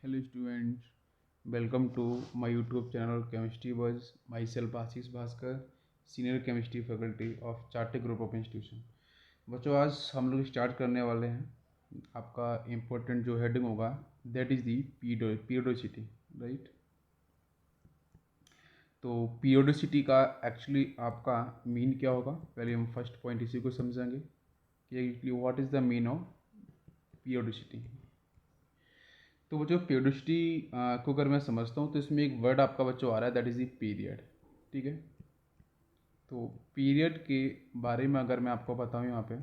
Hello students, welcome to my YouTube channel Chemistry Buzz. Myself Ashish Bhaskar, Senior Chemistry Faculty of Chartered Group of Institution. बच्चों आज हम लोग start करने वाले हैं आपका इम्पोर्टेंट जो हेडिंग होगा दैट इज़ दी पीरियोडोसिटी, राइट। तो पीरियोडोसिटी का एक्चुअली आपका मीन क्या होगा, पहले हम फर्स्ट पॉइंट इसी को समझेंगे कि actually what is the mean of periodicity. तो वो जो पीरियोडिसिटी को अगर मैं समझता हूँ तो इसमें एक वर्ड आपका बच्चों आ रहा है दैट इज़ द पीरियड, ठीक है। तो पीरियड के बारे में अगर मैं आपको बताऊँ यहाँ पे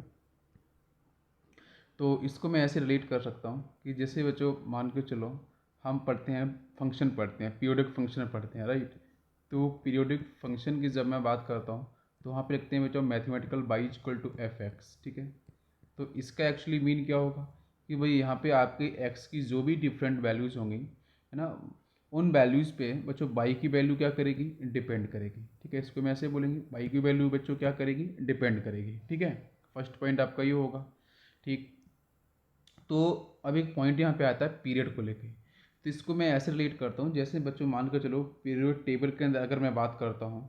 तो इसको मैं ऐसे रिलेट कर सकता हूँ कि जैसे बच्चों मान के चलो हम पढ़ते हैं फंक्शन पढ़ते हैं, पीरियोडिक फंक्शन पढ़ते हैं, राइट। तो पीरियोडिक फंक्शन की जब मैं बात करता हूँ तो वहाँ पे लिखते हैं बच्चों mathematical by equal to F X, ठीक है। तो इसका एक्चुअली मीन क्या होगा कि भाई यहाँ पे आपके एक्स की जो भी डिफरेंट वैल्यूज़ होंगी, है ना, उन वैल्यूज़ पे बच्चों बाई की वैल्यू क्या करेगी, डिपेंड करेगी, ठीक है। इसको मैं ऐसे बोलेंगे बाई की वैल्यू बच्चों क्या करेगी, डिपेंड करेगी, ठीक है। फर्स्ट पॉइंट आपका ये होगा, ठीक। तो अब एक पॉइंट यहाँ पे आता है पीरियड को लेके। तो इसको मैं ऐसे रिलेट करता हूँ जैसे बच्चों मान कर चलो पीरियड टेबल के अंदर अगर मैं बात करता हूँ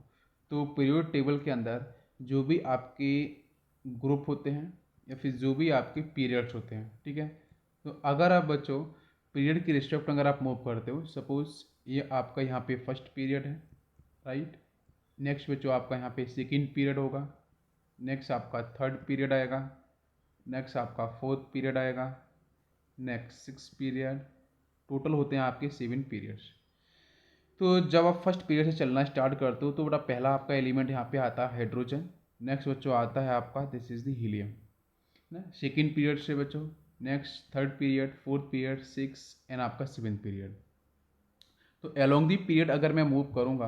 तो पीरियड टेबल के अंदर जो भी आपके ग्रुप होते हैं या फिर जो भी आपके पीरियड्स होते हैं, ठीक है। तो अगर आप बच्चों पीरियड की रिस्पेक्ट अगर आप मूव करते हो, सपोज ये आपका यहाँ पे फर्स्ट पीरियड है, राइट। नेक्स्ट बच्चों आपका यहाँ पे सेकेंड पीरियड होगा, नेक्स्ट आपका थर्ड पीरियड आएगा, नेक्स्ट आपका फोर्थ पीरियड आएगा, नेक्स्ट सिक्स पीरियड, टोटल होते हैं आपके 7 पीरियड्स। तो जब आप फर्स्ट पीरियड से चलना स्टार्ट करते हो तो बड़ा पहला आपका एलिमेंट यहाँ पे आता है हाइड्रोजन, नेक्स्ट बच्चों आता है आपका दिस इज द हीलियम ना, सेकेंड पीरियड से बच्चों next third period, fourth period, six and आपका सेवेंथ पीरियड। तो अलोंग दी पीरियड अगर मैं मूव करूँगा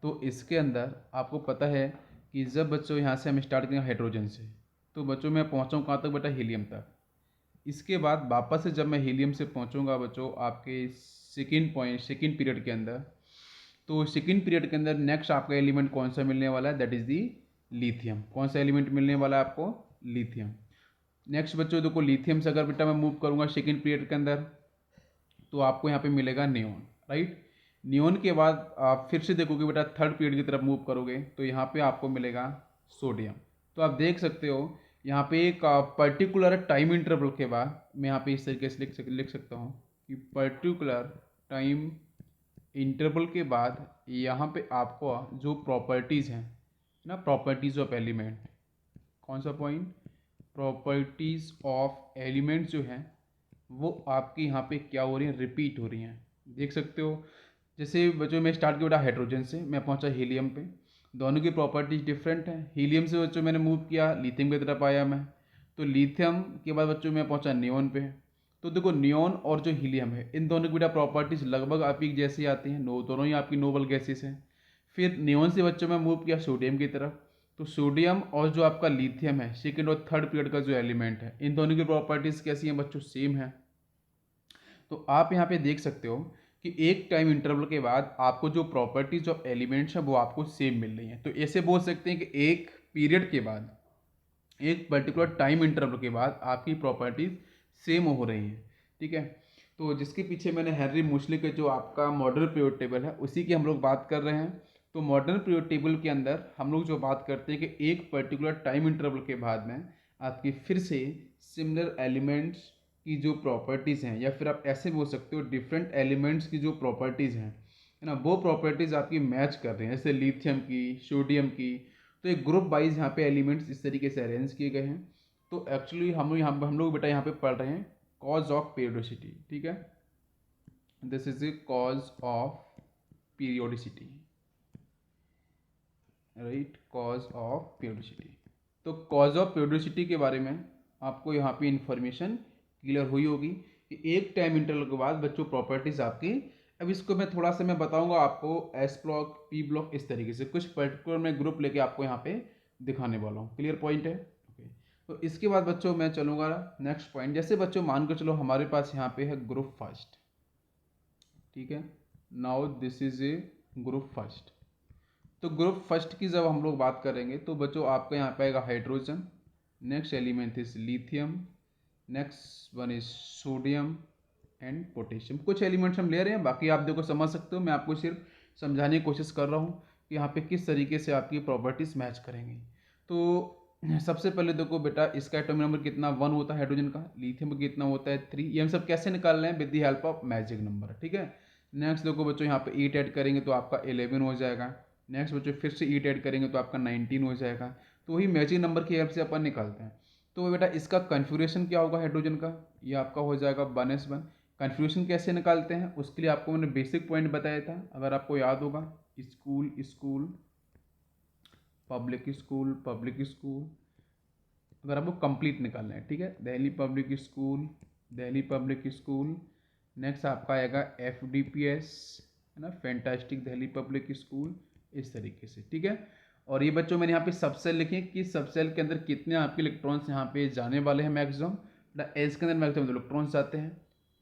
तो इसके अंदर आपको पता है कि जब बच्चों यहाँ से हम स्टार्ट करेंगे हाइड्रोजन से तो बच्चों मैं पहुँचाऊँ कहाँ तक बेटा, हीलियम तक। इसके बाद वापस से जब मैं हीलियम से पहुँचूँगा बच्चों आपके सेकेंड पीरियड के अंदर, तो सेकेंड पीरियड के अंदर नेक्स्ट आपका एलिमेंट कौन सा मिलने वाला है, दैट इज़ दी लिथियम। कौन सा एलिमेंट मिलने वाला है आपको, लिथियम। नेक्स्ट बच्चों देखो लिथियम से अगर बेटा मैं मूव करूँगा सेकेंड पीरियड के अंदर तो आपको यहाँ पे मिलेगा नियोन, राइट। नियोन के बाद आप फिर से देखोगे बेटा थर्ड पीरियड की तरफ मूव करोगे तो यहाँ पे आपको मिलेगा सोडियम। तो आप देख सकते हो यहाँ पे एक पर्टिकुलर टाइम इंटरवल के बाद मैं यहाँ पे इस तरीके से लिख सकता हूँ कि पर्टिकुलर टाइम इंटरवल के बाद यहाँ पे आपको जो प्रॉपर्टीज़ हैं ना, प्रॉपर्टीज़ ऑफ एलिमेंट, कौन सा पॉइंट, प्रॉपर्टीज़ ऑफ एलिमेंट्स जो हैं वो आपके यहाँ पे क्या हो रही हैं, रिपीट हो रही हैं। देख सकते हो जैसे बच्चों मैं स्टार्ट किया हाइड्रोजन से मैं पहुँचा हीलियम पे, दोनों की प्रॉपर्टीज डिफरेंट हैं। हीलियम से बच्चों मैंने मूव किया लिथियम की तरफ आया मैं, तो लिथियम के बाद बच्चों मैं पहुँचा नियोन पे। तो देखो नियोन और जो हीलियम है इन दोनों की बेटा प्रॉपर्टीज लगभग आपकी जैसी आती हैं, दोनों ही आपकी नोबल गैसेस हैं। फिर नियोन से बच्चों में मूव किया सोडियम की तरफ, तो सोडियम और जो आपका लिथियम है सेकेंड और थर्ड पीरियड का जो एलिमेंट है इन दोनों की प्रॉपर्टीज़ कैसी हैं बच्चों, सेम है। तो आप यहाँ पे देख सकते हो कि एक टाइम इंटरवल के बाद आपको जो प्रॉपर्टीज ऑफ एलिमेंट्स हैं वो आपको सेम मिल रही हैं। तो ऐसे बोल सकते हैं कि एक पीरियड के बाद, एक पर्टिकुलर टाइम इंटरवल के बाद आपकी प्रॉपर्टीज सेम हो रही हैं, ठीक है। तो जिसके पीछे मैंने हेनरी मूसली के जो आपका मॉडर्न पीरियड टेबल है उसी की हम लोग बात कर रहे हैं। तो मॉडर्न पीरियड टेबल के अंदर हम लोग जो बात करते हैं कि एक पर्टिकुलर टाइम इंटरवल के बाद में आपकी फिर से सिमिलर एलिमेंट्स की जो प्रॉपर्टीज़ हैं, या फिर आप ऐसे बोल सकते हो डिफरेंट एलिमेंट्स की जो प्रॉपर्टीज़ हैं, है ना, वो प्रॉपर्टीज़ आपकी मैच कर रहे हैं, जैसे लिथियम की, सोडियम की। तो एक ग्रुप वाइज यहाँ पे एलिमेंट्स इस तरीके से अरेंज किए गए हैं। तो एक्चुअली हम लोग बेटा यहाँ पे पढ़ रहे हैं कॉज ऑफ पीरियोडिसिटी, ठीक है। This is a cause of periodicity, right, cause of periodicity. तो कॉज ऑफ पीरियोडिसिटी के बारे में आपको यहाँ पे इंफॉर्मेशन क्लियर हुई होगी कि एक टाइम इंटरवल के बाद बच्चों प्रॉपर्टीज आपकी। अब इसको मैं थोड़ा सा मैं बताऊंगा आपको एस ब्लॉक, पी ब्लॉक, इस तरीके से कुछ पर्टिकुलर मैं ग्रुप लेके आपको यहाँ पे दिखाने वाला हूँ। क्लियर पॉइंट है, ओके। तो इसके बाद बच्चों मैं चलूँगा नेक्स्ट पॉइंट। जैसे बच्चों मान कर चलो हमारे पास यहाँ पे है ग्रुप फर्स्ट, ठीक है। Now this is a group first. तो ग्रुप फर्स्ट की जब हम लोग बात करेंगे तो बच्चों आपका यहाँ पे आएगा hydrogen, next element is lithium, next one is sodium and potassium. कुछ एलिमेंट्स हम ले रहे हैं, बाकी आप देखो समझ सकते हो, मैं आपको सिर्फ समझाने की कोशिश कर रहा हूँ कि यहाँ पे किस तरीके से आपकी प्रॉपर्टीज़ मैच करेंगी। तो सबसे पहले देखो बेटा, इसका एटॉमिक नंबर कितना 1 होता है हाइड्रोजन का, लिथियम का कितना होता है 3, ये हम सब कैसे निकाल रहे हैं with the help of magic number, ठीक है। नेक्स्ट देखो बच्चों, यहाँ पे 8 ऐड करेंगे तो आपका 11 हो जाएगा। नेक्स्ट बच्चों फिर से 8 ऐड करेंगे तो आपका 19 हो जाएगा। तो वही मैजिक नंबर की हेल्प से अपन निकालते हैं। तो बेटा इसका कन्फिग्रेशन क्या होगा हाइड्रोजन का, ये आपका हो जाएगा 1s1। कन्फ्यूजन कैसे निकालते हैं उसके लिए आपको मैंने बेसिक पॉइंट बताया था, अगर आपको याद होगा, school school public school public school, अगर आपको कंप्लीट निकालना है, ठीक है। Delhi public school, Delhi public school. Next आपका आएगा FDPS, है ना, फैंटास्टिक दिल्ली पब्लिक स्कूल, इस तरीके से, ठीक है। और ये बच्चों मैंने यहाँ पे सबसेल लिखे कि सबसेल के अंदर कितने आपके इलेक्ट्रॉन्स यहाँ पे जाने वाले हैं मैक्सिमम। एस के अंदर मैक्सिमम इलेक्ट्रॉन्स जाते हैं,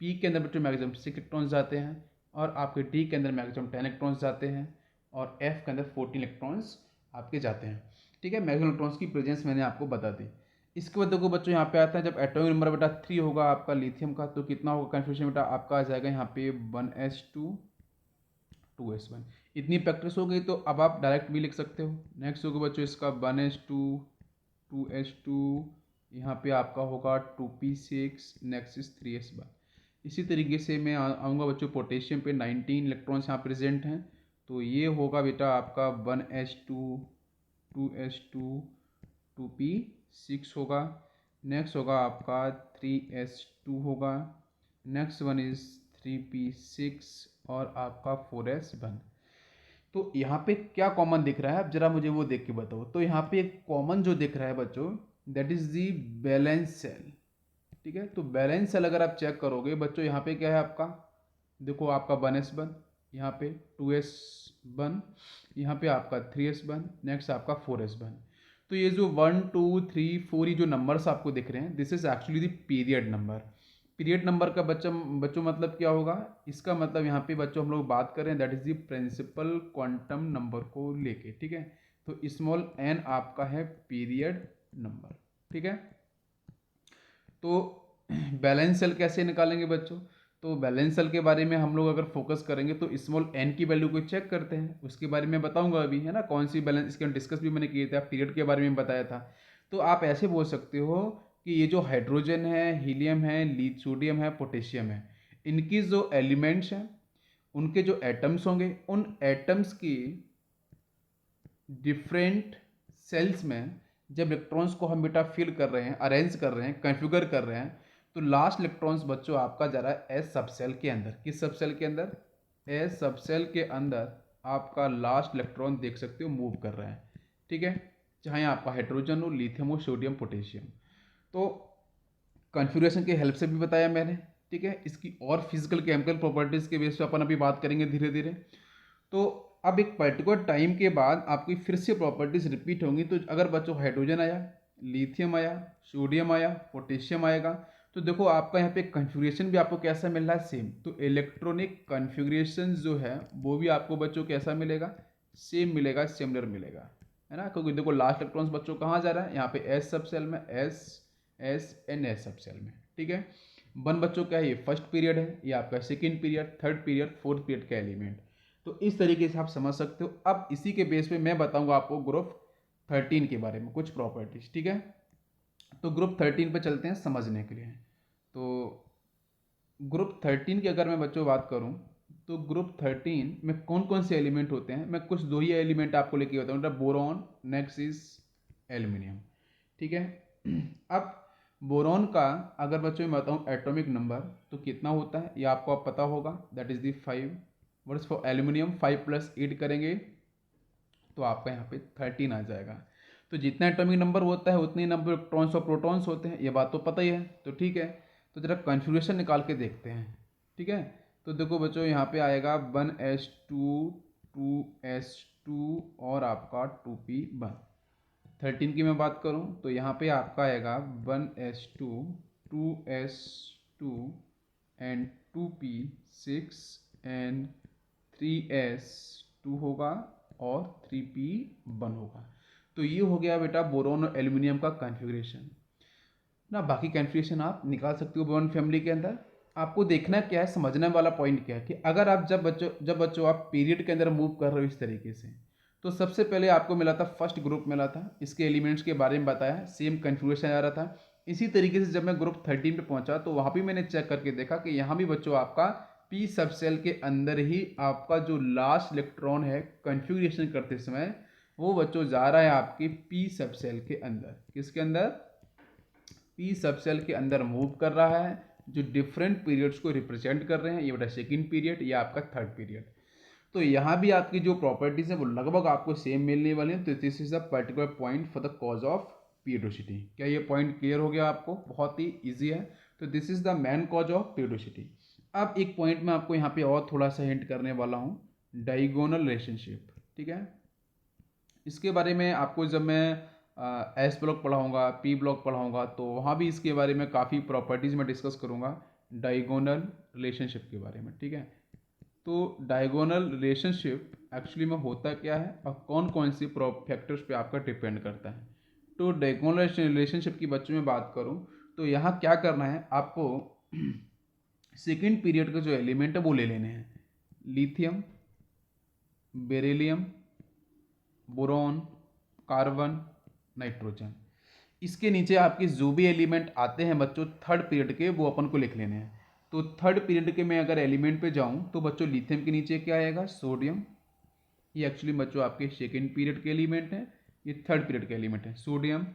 पी के अंदर बच्चों मैक्सिमम 6 इलेक्ट्रॉन्स जाते हैं, और आपके डी के अंदर मैक्सिमम 10 इलेक्ट्रॉन्स जाते हैं, और एफ के अंदर 14 इलेक्ट्रॉन्स आपके जाते हैं, ठीक है। मैक्सिमम इलेक्ट्रॉन्स की प्रेजेंस मैंने आपको बता दी। इसके बाद देखो बच्चों यहाँ पे आता है, जब एटॉमिक नंबर बेटा 3 होगा आपका लिथियम का, तो कितना होगा कन्फ्यूजन बेटा आपका आ जाएगा यहाँ पे 1s2 2s1। इतनी प्रैक्टिस हो गई तो अब आप डायरेक्ट भी लिख सकते हो। नेक्स्ट होगा बच्चों इसका 1s2 2s2, यहाँ पे आपका होगा 2p6, नेक्स्ट इज 3s1। इसी तरीके से मैं आऊँगा बच्चों पोटेशियम पे, 19 इलेक्ट्रॉन्स यहाँ प्रेजेंट हैं, तो ये होगा बेटा आपका 1s2 2s2 2p6 होगा। नेक्स्ट होगा आपका 3s2 होगा। नेक्स्ट वन इज 3p6 और आपका 4s1। तो यहाँ पे क्या कॉमन दिख रहा है, अब जरा मुझे वो देख के बताओ। तो यहाँ पे एक कॉमन जो दिख रहा है बच्चों, that is the valence shell, ठीक है। तो बैलेंस सेल अगर आप चेक करोगे बच्चों, यहाँ पे क्या है आपका, देखो आपका 1s1, यहाँ पे 2s1, यहाँ पे आपका 3s1, नेक्स्ट आपका 4s1। तो ये जो 1 2 3 4 ये जो नंबर्स आपको दिख रहे हैं, this is actually the period number. Period number का बच्चों मतलब क्या होगा, इसका मतलब यहाँ पे बच्चों हम लोग बात करें that is the principal quantum number को लेके, ठीक है। तो स्मॉल n आपका है पीरियड नंबर, ठीक है। तो बैलेंस सेल कैसे निकालेंगे बच्चों, तो बैलेंस सेल के बारे में हम लोग अगर फोकस करेंगे तो स्मॉल n की वैल्यू को चेक करते हैं, उसके बारे में बताऊंगा अभी, है ना, कौन सी बैलेंस, इसके डिस्कस भी मैंने किए थे, पीरियड के बारे में बताया था। तो आप ऐसे बोल सकते हो कि ये जो हाइड्रोजन है, हीलियम है, सोडियम है, पोटेशियम है, इनकी जो एलिमेंट्स हैं, उनके जो एटम्स होंगे, उन एटम्स की डिफरेंट सेल्स में जब इलेक्ट्रॉन्स को हम बेटा फिल कर रहे हैं, अरेंज कर रहे हैं, कन्फिगर कर रहे हैं, तो लास्ट इलेक्ट्रॉन्स बच्चों आपका जा रहा है एस सबसेल के अंदर। किस सबसेल के अंदर, एस सबसेल के अंदर आपका लास्ट इलेक्ट्रॉन देख सकते हो मूव कर रहे हैं, ठीक है, चाहे आपका हाइड्रोजन हो, लिथियम हो, सोडियम, पोटेशियम। तो कॉन्फ़िगरेशन की हेल्प से भी बताया मैंने, ठीक है। इसकी और फिजिकल केमिकल प्रॉपर्टीज़ के बेस पे अपन अभी बात करेंगे धीरे धीरे। तो अब एक पर्टिकुलर टाइम के बाद आपकी फिर से प्रॉपर्टीज़ रिपीट होंगी। तो अगर बच्चों हाइड्रोजन आया, लिथियम आया, सोडियम आया, पोटेशियम आएगा, तो देखो आपका यहाँ पे कन्फिग्रेशन भी आपको कैसा मिल रहा है, सेम। तो इलेक्ट्रॉनिक कन्फिग्रेशन जो है वो भी आपको बच्चों कैसा मिलेगा, सेम मिलेगा, सिमिलर मिलेगा, है ना। क्योंकि देखो लास्ट इलेक्ट्रॉन्स बच्चों कहाँ जा रहा है, यहाँ पे एस सब सेल में, एस एन एस सब सेल में, ठीक है। वन बच्चों क्या है, ये फर्स्ट पीरियड है, ये आपका second period, third period, fourth period का एलिमेंट। तो इस तरीके से आप समझ सकते हो। अब इसी के बेस पे मैं बताऊंगा आपको ग्रुप 13 के बारे में कुछ प्रॉपर्टीज, ठीक है। तो ग्रुप 13 पे चलते हैं समझने के लिए। तो ग्रुप 13 की अगर मैं बच्चों बात करूं, तो ग्रुप 13 में कौन कौन से एलिमेंट होते हैं, मैं कुछ दो ही एलिमेंट आपको लेके बताऊँ, मतलब बोरॉन, नेक्स्ट इज एल्यूमिनियम, ठीक है। अब बोरॉन का अगर बच्चों मैं बताऊँ एटॉमिक नंबर तो कितना होता है, ये आपको अब पता होगा, that is the 5। Words for aluminium 5 + 8 करेंगे तो आपका यहाँ पे 13 आ जाएगा। तो जितना एटॉमिक नंबर होता है उतने नंबर इलेक्ट्रॉन्स और प्रोटॉन्स होते हैं, ये बात तो पता ही है। तो ठीक है, तो जरा कन्फिग्रेशन निकाल के देखते हैं, ठीक है। तो देखो बच्चों यहाँ पे आएगा 1s2 2s2 और आपका 2p1। 13 की मैं बात करूँ तो यहाँ पे आपका आएगा 1s2 2s2 and 2p6 and 3s2 होगा और 3p1 होगा। तो ये हो गया बेटा बोरॉन और एल्यूमिनियम का कॉन्फ़िगरेशन ना। बाकी कॉन्फ़िगरेशन आप निकाल सकते हो बोरॉन फैमिली के अंदर। आपको देखना क्या है, समझने वाला पॉइंट क्या है कि अगर आप जब बच्चों आप पीरियड के अंदर मूव कर रहे हो इस तरीके से, तो सबसे पहले आपको मिला था फर्स्ट ग्रुप मिला था, इसके एलिमेंट्स के बारे में बताया, सेम कन्फ्यूगरेशन आ रहा था। इसी तरीके से जब मैं ग्रुप 13 पे पहुंचा तो वहाँ भी मैंने चेक करके देखा कि यहाँ भी बच्चों आपका पी सब सेल के अंदर ही आपका जो लास्ट इलेक्ट्रॉन है कन्फ्यूगरेशन करते समय, वो बच्चों जा रहा है आपके पी सब सेल के अंदर। किसके अंदर? पी सब सेल के अंदर मूव कर रहा है, जो डिफरेंट पीरियड्स को रिप्रेजेंट कर रहे हैं। ये बेटा सेकंड पीरियड या आपका थर्ड पीरियड। तो यहाँ भी आपकी जो प्रॉपर्टीज है वो लगभग आपको सेम मिलने वाली है। तो this is the particular point for the cause of periodicity. क्या ये पॉइंट क्लियर हो गया आपको? बहुत ही ईजी है। तो this is the main cause of periodicity. अब एक पॉइंट मैं आपको यहाँ पे और थोड़ा सा हिंट करने वाला हूँ, डायगोनल रिलेशनशिप। ठीक है, इसके बारे में आपको जब मैं एस ब्लॉक पढ़ाऊँगा, पी ब्लॉक पढ़ाऊँगा, तो वहाँ भी इसके बारे में काफ़ी प्रॉपर्टीज़ में डिस्कस करूँगा डायगोनल रिलेशनशिप के बारे में। ठीक है, तो डायगोनल रिलेशनशिप एक्चुअली में होता क्या है और कौन कौन सी फैक्टर्स पे आपका डिपेंड करता है। तो डायगोनल रिलेशनशिप की बच्चों में बात करूँ तो यहाँ क्या करना है आपको, सेकेंड पीरियड के जो एलिमेंट है वो ले लेने हैं, lithium, beryllium, boron, carbon, nitrogen. इसके नीचे आपके जो भी एलिमेंट आते हैं बच्चों थर्ड पीरियड के, वो अपन को लिख लेने हैं। तो थर्ड पीरियड के मैं अगर एलिमेंट पे जाऊं तो बच्चों लिथियम के नीचे क्या आएगा? सोडियम। ये एक्चुअली बच्चों आपके सेकेंड पीरियड के एलिमेंट हैं, ये थर्ड पीरियड के एलिमेंट है, सोडियम।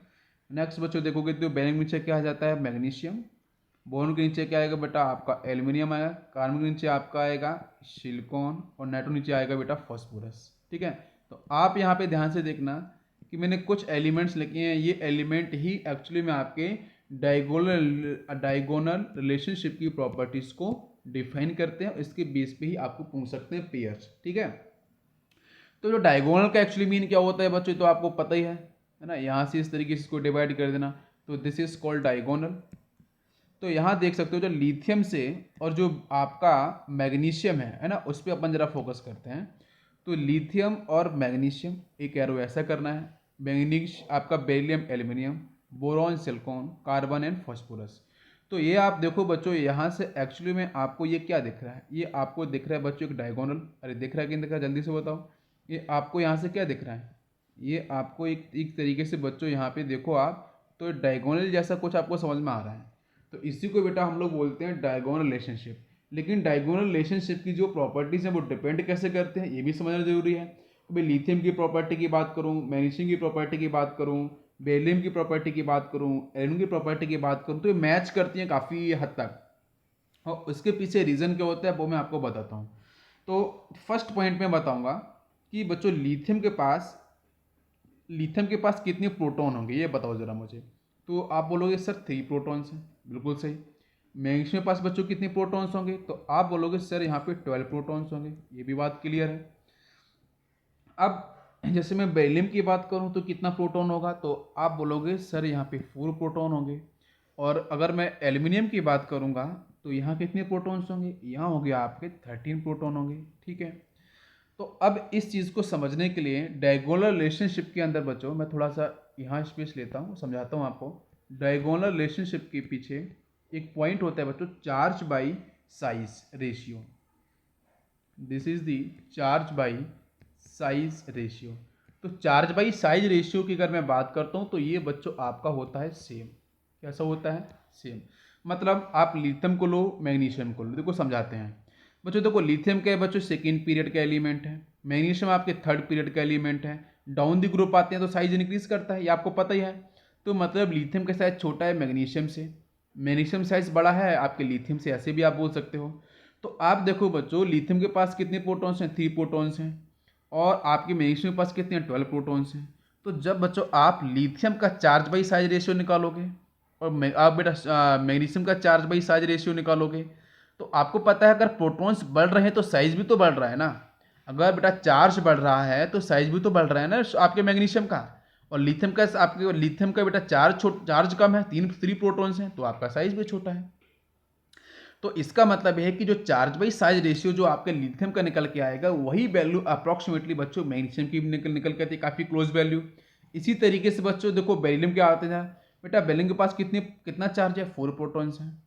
नेक्स्ट बच्चों देखोगे तो बेरिलियम के नीचे क्या आ जाता है? मैग्नीशियम। बोरॉन के नीचे क्या आएगा बेटा? आपका एल्यूमिनियम आएगा। कार्बन के नीचे आपका आएगा सिलिकॉन और नाइट्रो नीचे आएगा बेटा फॉस्फोरस। ठीक है, तो आप यहाँ पे ध्यान से देखना कि मैंने कुछ एलिमेंट्स लिखे हैं, ये एलिमेंट ही एक्चुअली में आपके डायगोनल रिलेशनशिप की प्रॉपर्टीज को डिफाइन करते हैं। इसके बेस पे ही आपको पूछ सकते हैं पेयर्स। ठीक है, तो जो डायगोनल का एक्चुअली मीन क्या होता है बच्चों, तो आपको पता ही है ना, यहाँ से इस तरीके से इसको डिवाइड कर देना, तो दिस इज कॉल्ड डायगोनल। तो यहाँ देख सकते हो जो लिथियम से और जो आपका मैग्नीशियम है ना, उस पर अपन जरा फोकस करते हैं। तो लिथियम और मैग्नीशियम एक एरो ऐसा करना है, मैग्नीश आपका beryllium aluminium, boron silicon, carbon and phosphorus. तो ये आप देखो बच्चों, यहाँ से एक्चुअली में आपको ये क्या दिख रहा है? ये आपको दिख रहा है बच्चों एक डायगोनल। अरे दिख रहा है कि नहीं दिख रहा है? जल्दी से बताओ। ये आपको यहाँ से क्या दिख रहा है? ये आपको एक तरीके से बच्चों यहाँ पे देखो आप, तो डायगोनल जैसा कुछ आपको समझ में आ रहा है। तो इसी को बेटा हम लोग बोलते हैं डायगोनल रिलेशनशिप। लेकिन डायगोनल रिलेशनशिप की जो प्रॉपर्टीज हैं वो डिपेंड कैसे करते हैं, ये भी समझना जरूरी है। अभी लिथियम की प्रॉपर्टी की बात करूँ, मैग्नीशियम की प्रॉपर्टी की बात करूँ, बेरिलियम की प्रॉपर्टी की बात करूँ, एल्यूमिनियम की प्रॉपर्टी की बात करूँ, तो ये मैच करती हैं काफ़ी हद तक। और उसके पीछे रीज़न क्या होता है वो मैं आपको बताता हूँ। तो फर्स्ट पॉइंट में बताऊँगा कि बच्चों लिथियम के पास कितने प्रोटॉन होंगे, ये बताओ ज़रा मुझे। तो आप बोलोगे सर 3 प्रोटॉन्स हैं, बिल्कुल सही। मैग्नीशियम के पास बच्चों कितने प्रोटॉन्स होंगे, तो आप बोलोगे सर यहाँ पे 12 प्रोटॉन्स होंगे, ये भी बात क्लियर है। अब जैसे मैं बेरिलियम की बात करूँ तो कितना प्रोटॉन होगा, तो आप बोलोगे सर यहाँ पे 4 प्रोटॉन होंगे। और अगर मैं एल्यूमिनियम की बात करूँगा तो यहाँ कितने प्रोटॉन्स होंगे, यहाँ होंगे आपके 13 प्रोटॉन होंगे। ठीक है, तो अब इस चीज़ को समझने के लिए डायगोनल रिलेशनशिप के अंदर बच्चों मैं थोड़ा सा यहाँ स्पेस लेता हूँ, समझाता हूँ आपको। डायगोनल रिलेशनशिप के पीछे एक पॉइंट होता है बच्चों, charge by size ratio. This is the charge by size ratio. तो चार्ज बाई साइज रेशियो की अगर मैं बात करता हूँ तो ये बच्चों आपका होता है सेम। कैसा होता है? सेम। मतलब आप लिथियम को लो, मैग्नीशियम को लो, देखो समझाते हैं बच्चों। देखो लिथियम क्या है बच्चों? सेकेंड पीरियड का एलिमेंट है। मैग्नीशियम आपके थर्ड पीरियड का एलिमेंट है। डाउन दी ग्रुप आते हैं तो साइज इंक्रीज करता है, ये आपको पता ही है। तो मतलब लिथियम का साइज छोटा है मैग्नीशियम से, मैग्नीशियम साइज बड़ा है आपके लिथियम से, ऐसे भी आप बोल सकते हो। तो आप देखो बच्चों, लिथियम के पास कितने प्रोटॉन्स हैं? 3 प्रोटॉन्स हैं। और आपके मैग्नीशियम के पास कितने हैं? 12 प्रोटॉन्स हैं। तो जब बच्चों आप लिथियम का चार्ज बाई साइज रेशियो निकालोगे और आप बेटा मैग्नीशियम का चार्ज बाई साइज रेशियो निकालोगे, तो आपको पता है अगर प्रोटॉन्स बढ़ रहे हैं तो साइज भी तो बढ़ रहा है ना। अगर बेटा चार्ज बढ़ रहा है तो साइज भी तो बढ़ रहा है ना आपके मैग्नीशियम का। और लिथियम का बेटा चार्ज कम है, 3 प्रोटॉन्स हैं, तो आपका साइज भी छोटा है। तो इसका मतलब है कि जो चार्ज बाई साइज रेशियो जो आपके लिथियम का निकल के आएगा वही वैल्यू अप्रॉक्सीमेटली बच्चों मैग्नीशियम की निकल के आती है, काफ़ी क्लोज वैल्यू। इसी तरीके से बच्चों देखो बेरिलियम क्या आते हैं बेटा, बेरिलियम के पास कितना चार्ज है? 4 प्रोटॉन्स हैं।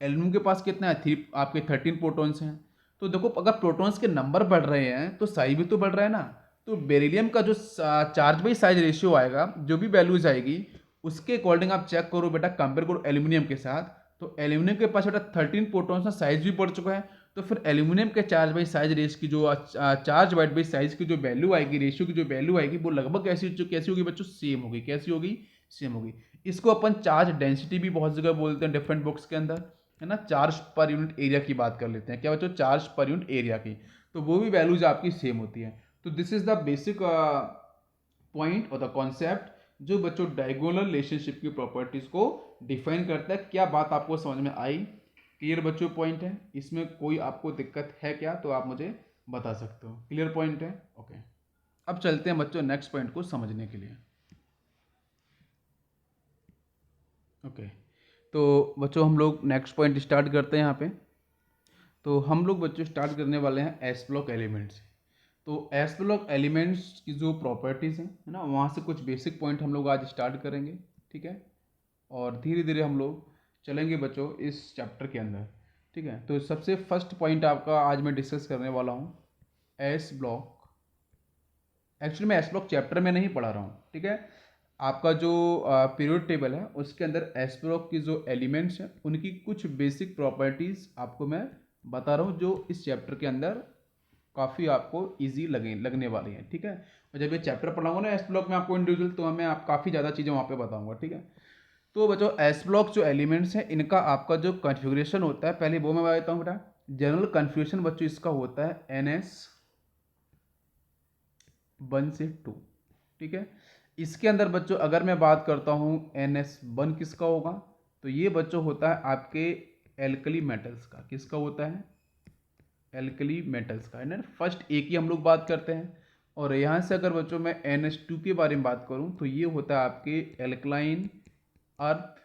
एल्यूमिनियम के पास कितना है, 3 आपके 13 प्रोटॉन्स हैं। तो देखो अगर प्रोटॉन्स के नंबर बढ़ रहे हैं तो साइज भी तो बढ़ रहा है ना। तो बेरिलियम का जो चार्ज बाई साइज रेशियो आएगा, जो भी वैल्यूज आएगी उसके अकॉर्डिंग आप चेक करो बेटा, कंपेयर करो एल्यूमिनियम के साथ। तो एल्यूमिनियम के पास बेटा 13 प्रोटॉन्स का साइज भी बढ़ चुका है। तो फिर एल्यूमिनियम के चार्ज बाई साइज रेस की जो चार्ज बाइट बाई साइज की जो वैल्यू आएगी, रेशियो की जो वैल्यू आएगी, वो लगभग कैसी होगी बच्चों, सेम होगी। कैसी होगी, सेम होगी। इसको अपन चार्ज डेंसिटी भी बहुत जगह बोलते हैं डिफरेंट बुक्स के अंदर, है ना। चार्ज पर यूनिट एरिया की बात कर लेते हैं, क्या बच्चों, चार्ज पर यूनिट एरिया की। तो वो भी वैल्यूज आपकी सेम होती है। तो this is the basic point और द कॉन्सेप्ट जो बच्चों डायगोनल रिलेशनशिप की प्रॉपर्टीज को डिफाइन करता है। क्या बात आपको समझ में आई? क्लियर बच्चों पॉइंट है? इसमें कोई आपको दिक्कत है क्या, तो आप मुझे बता सकते हो। क्लियर पॉइंट है? ओके। अब चलते हैं बच्चों नेक्स्ट पॉइंट को समझने के लिए। ओके तो बच्चों हम लोग नेक्स्ट पॉइंट स्टार्ट करते हैं यहाँ पे। तो हम लोग बच्चों स्टार्ट करने वाले हैं एस ब्लॉक एलिमेंट्स। तो एस ब्लॉक एलिमेंट्स की जो प्रॉपर्टीज़ हैं, है ना, वहाँ से कुछ बेसिक पॉइंट हम लोग आज स्टार्ट करेंगे, ठीक है। और धीरे धीरे हम लोग चलेंगे बच्चों इस चैप्टर के अंदर, ठीक है। तो सबसे फर्स्ट पॉइंट आपका आज मैं डिस्कस करने वाला हूँ एस ब्लॉक। एक्चुअली मैं एस ब्लॉक चैप्टर में नहीं पढ़ा रहा हूँ, ठीक है। आपका जो पीरियड टेबल है उसके अंदर एस ब्लॉक की जो एलिमेंट्स हैं उनकी कुछ बेसिक प्रॉपर्टीज़ आपको मैं बता रहा हूँ, जो इस चैप्टर के अंदर काफ़ी आपको इजी लगने वाली हैं, ठीक है। और जब ये चैप्टर पढ़ाऊंगा ना एस ब्लॉक में आपको इंडिविजुअल, तो मैं आप काफ़ी ज़्यादा चीज़ें वहाँ पे बताऊंगा, ठीक है। तो बच्चों एस ब्लॉक जो एलिमेंट्स हैं इनका आपका जो कॉन्फ़िगरेशन होता है, पहले वो मैं बताता हूँ बेटा। जनरल कन्फ्यूजन बच्चों इसका होता है NS 1 से 2, ठीक है। इसके अंदर बच्चों अगर मैं बात करता हूँ NS 1 किसका होगा, तो ये बच्चों होता है आपके एल्कली मेटल्स का। किसका होता है, एल्कली मेटल्स का, है ना। फर्स्ट एक ही हम लोग बात करते हैं। और यहाँ से अगर बच्चों मैं NH2 के बारे में बात करूँ तो ये होता है आपके एल्कलाइन अर्थ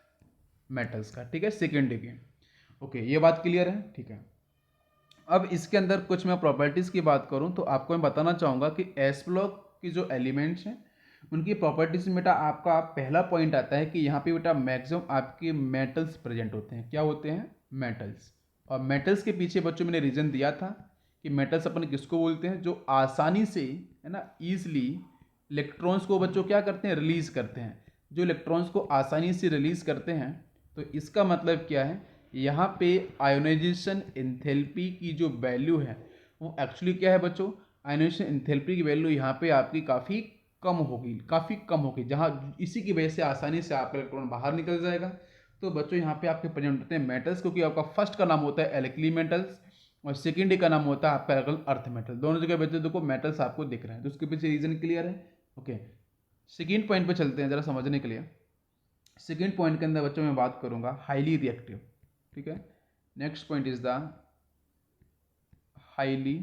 मेटल्स का, ठीक है, सेकेंड के। ओके ये बात क्लियर है, ठीक है। अब इसके अंदर कुछ मैं प्रॉपर्टीज़ की बात करूं तो आपको मैं बताना चाहूँगा कि एस ब्लॉक की जो एलिमेंट्स हैं उनकी प्रॉपर्टीज में बेटा आपका पहला पॉइंट आता है कि यहाँ पे बेटा मैक्सिमम आपके मेटल्स प्रेजेंट होते हैं। क्या होते हैं, मेटल्स। और मेटल्स के पीछे बच्चों मैंने रीज़न दिया था कि मेटल्स अपन किसको बोलते हैं, जो आसानी से, है ना, ईजिली इलेक्ट्रॉन्स को बच्चों क्या करते हैं, रिलीज़ करते हैं। जो इलेक्ट्रॉन्स को आसानी से रिलीज़ करते हैं, तो इसका मतलब क्या है, यहाँ पे आयोनाइजेशन एंथैल्पी की जो वैल्यू है वो एक्चुअली क्या है बच्चों, आयोनाइजेशन एंथैल्पी की वैल्यू यहाँ पे आपकी काफ़ी कम होगी, काफ़ी कम होगी, जहाँ इसी की वजह से आसानी से आपका इलेक्ट्रॉन बाहर निकल जाएगा। तो बच्चों यहाँ पे आपके प्रेजेंट होते हैं मेटल्स, क्योंकि आपका फर्स्ट का नाम होता है एल्कली मेटल्स और सेकेंड का नाम होता है आपका अर्थ मेटल। दोनों जगह बच्चों देखो मेटल्स आपको दिख रहे हैं, तो उसके पीछे रीजन क्लियर है। ओके सेकेंड पॉइंट पे चलते हैं जरा समझने के लिए। सेकेंड पॉइंट के अंदर बच्चों मैं बात करूंगा हाईली रिएक्टिव, ठीक है। Next point is the highly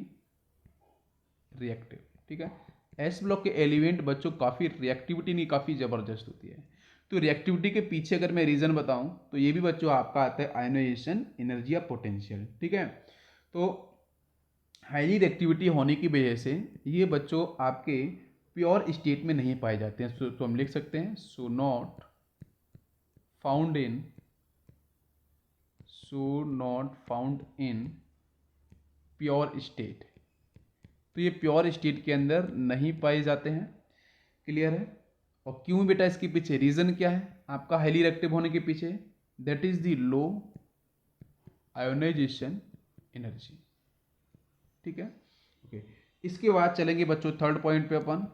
reactive, ठीक है। एस ब्लॉक के एलिमेंट बच्चों काफ़ी रिएक्टिविटी नहीं काफ़ी ज़बरदस्त होती है। तो रिएक्टिविटी के पीछे अगर मैं रीज़न बताऊं तो ये भी बच्चों आपका आता है आयनाइजेशन एनर्जी या पोटेंशियल, ठीक है। तो हाईली रिएक्टिविटी होने की वजह से ये बच्चों आपके प्योर स्टेट में नहीं पाए जाते हैं। तो हम लिख सकते हैं so not found in pure state. तो ये प्योर स्टेट के अंदर नहीं पाए जाते हैं। क्लियर है? और क्यों बेटा, इसके पीछे रीजन क्या है आपका हाईली रिएक्टिव होने के पीछे, that is the low ionisation energy, ठीक है। ओके इसके बाद चलेंगे बच्चों थर्ड पॉइंट पे। अपन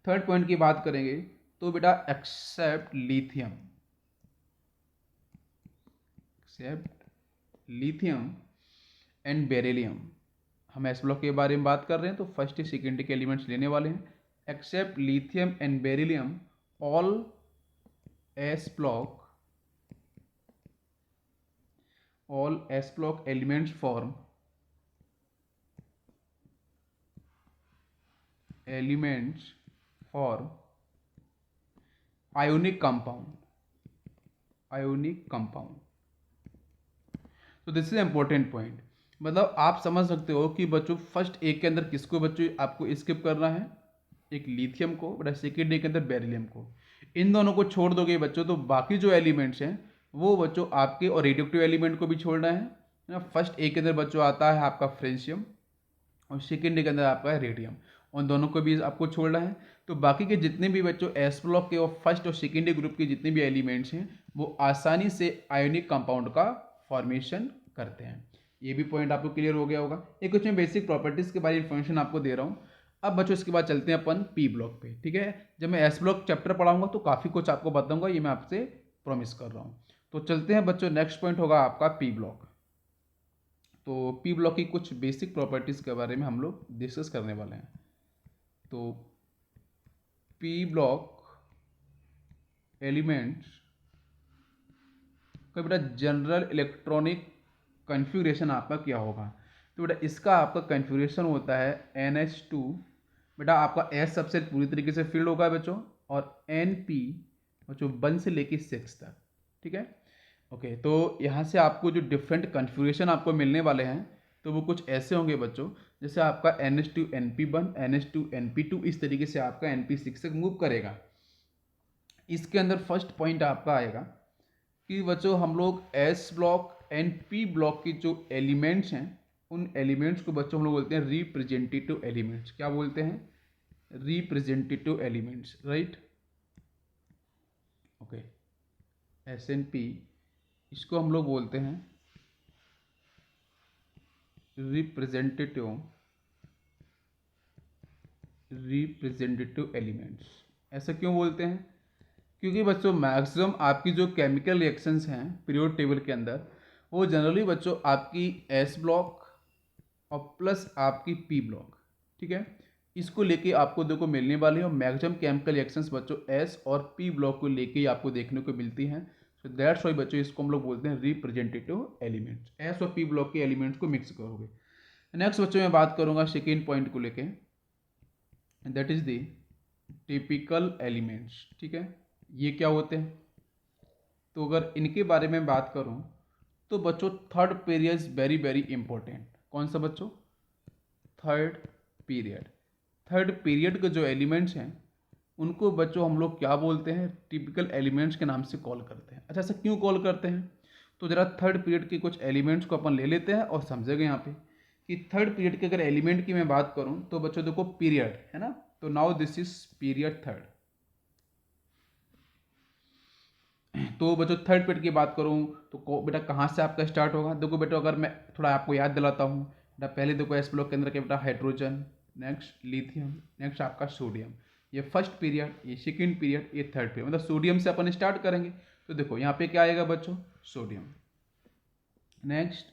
थर्ड पॉइंट की बात करेंगे तो बेटा एक्सेप्ट लिथियम एंड बेरिलियम। हम एस ब्लॉक के बारे में बात कर रहे हैं तो फर्स्ट सेकेंड के एलिमेंट्स लेने वाले हैं। Except lithium and beryllium all S block elements form ionic compound. तो दिस इज इंपॉर्टेंट पॉइंट। मतलब आप समझ सकते हो कि बच्चों फर्स्ट एक के अंदर किसको बच्चों आपको स्किप करना है, एक लिथियम को, बट सेकेंड एक के अंदर बेरिलियम को। इन दोनों को छोड़ दोगे बच्चों तो बाकी जो एलिमेंट्स हैं वो बच्चों आपके और रेडियोएक्टिव एलिमेंट को भी छोड़ना है ना। फर्स्ट ए के अंदर बच्चों आता है आपका फ्रेंशियम और सेकेंड के अंदर आपका है रेडियम, उन दोनों को भी आपको छोड़ना है। तो बाकी के जितने भी बच्चों एस ब्लॉक के और फर्स्ट और सेकेंड ग्रुप के जितने भी एलिमेंट्स हैं वो आसानी से आयोनिक कंपाउंड का फॉर्मेशन करते हैं। ये भी पॉइंट आपको क्लियर हो गया होगा। ये कुछ मैं बेसिक प्रॉपर्टीज़ के बारे में इन्फॉर्मेशन आपको दे रहा हूँ। अब बच्चों इसके बाद चलते हैं अपन पी ब्लॉक पे, ठीक है। जब मैं एस ब्लॉक चैप्टर पढ़ाऊंगा तो काफ़ी कुछ आपको बताऊंगा, ये मैं आपसे प्रॉमिस कर रहा हूँ। तो चलते हैं बच्चों, नेक्स्ट पॉइंट होगा आपका पी ब्लॉक। तो पी ब्लॉक की कुछ बेसिक प्रॉपर्टीज़ के बारे में हम लोग डिस्कस करने वाले हैं। तो पी ब्लॉक एलिमेंट्स का बेटा जनरल इलेक्ट्रॉनिक कन्फिग्रेशन आपका क्या होगा। तो बेटा इसका आपका कन्फिग्रेशन होता है NH2, बेटा आपका S सबसे पूरी तरीके से फिल्ड होगा बच्चों, और NP बच्चों 1 से लेके 6 तक, ठीक है। ओके, तो यहाँ से आपको जो डिफरेंट कन्फिग्रेशन आपको मिलने वाले हैं तो वो कुछ ऐसे होंगे बच्चों, जैसे आपका NH2 NP1, NH2 NP2, इस तरीके से आपका NP6 तक मूव करेगा। इसके अंदर फर्स्ट पॉइंट आपका आएगा कि बच्चों हम लोग S block and P block की जो एलिमेंट्स हैं उन एलिमेंट्स को बच्चों हम लोग बोलते हैं रिप्रेजेंटेटिव एलिमेंट्स। क्या बोलते हैं? Representative elements, right. Okay, S and P, इसको हम लोग बोलते हैं रिप्रेजेंटेटिव एलिमेंट्स। ऐसा क्यों बोलते हैं? क्योंकि बच्चों मैक्सिमम आपकी जो केमिकल रिएक्शंस हैं पीरियोडिक टेबल के अंदर वो जनरली बच्चों आपकी एस ब्लॉक और प्लस आपकी पी ब्लॉक, ठीक है, इसको लेके आपको देखो मिलने वाली है। और मैक्सिमम केमिकल रिएक्शंस बच्चों एस और पी ब्लॉक को लेके ही आपको देखने को मिलती हैं। सो दैट्स वाई बच्चों इसको हम लोग बोलते हैं रिप्रेजेंटेटिव एलिमेंट्स। एस और पी ब्लॉक के एलिमेंट्स को मिक्स करोगे। नेक्स्ट बच्चों मैं बात करूंगा सेकेंड पॉइंट को लेके, that is the typical elements, ठीक है। ये क्या होते हैं? तो अगर इनके बारे में बात करूं तो बच्चों third period is very very important. कौन सा बच्चों? Third period. थर्ड पीरियड के जो एलिमेंट्स हैं उनको बच्चों हम लोग क्या बोलते हैं? टिपिकल एलिमेंट्स के नाम से कॉल करते हैं। अच्छा, ऐसा क्यों कॉल करते हैं? तो जरा थर्ड पीरियड के कुछ एलिमेंट्स को अपन ले लेते हैं और समझेंगे यहाँ पे कि थर्ड पीरियड के अगर एलिमेंट की मैं बात करूँ तो बच्चों देखो पीरियड है ना, तो now this is period third. तो बच्चों थर्ड पीरियड की बात करूं तो बेटा कहाँ से आपका स्टार्ट होगा? देखो बेटा अगर मैं थोड़ा आपको याद दिलाता हूँ बेटा, पहले देखो एस ब्लॉक के अंदर क्या बेटा हाइड्रोजन, नेक्स्ट लिथियम, नेक्स्ट आपका सोडियम। ये फर्स्ट पीरियड, ये सेकेंड पीरियड, ये थर्ड पीरियड, मतलब सोडियम से अपन स्टार्ट करेंगे। तो देखो यहाँ पे क्या आएगा बच्चों? Sodium, next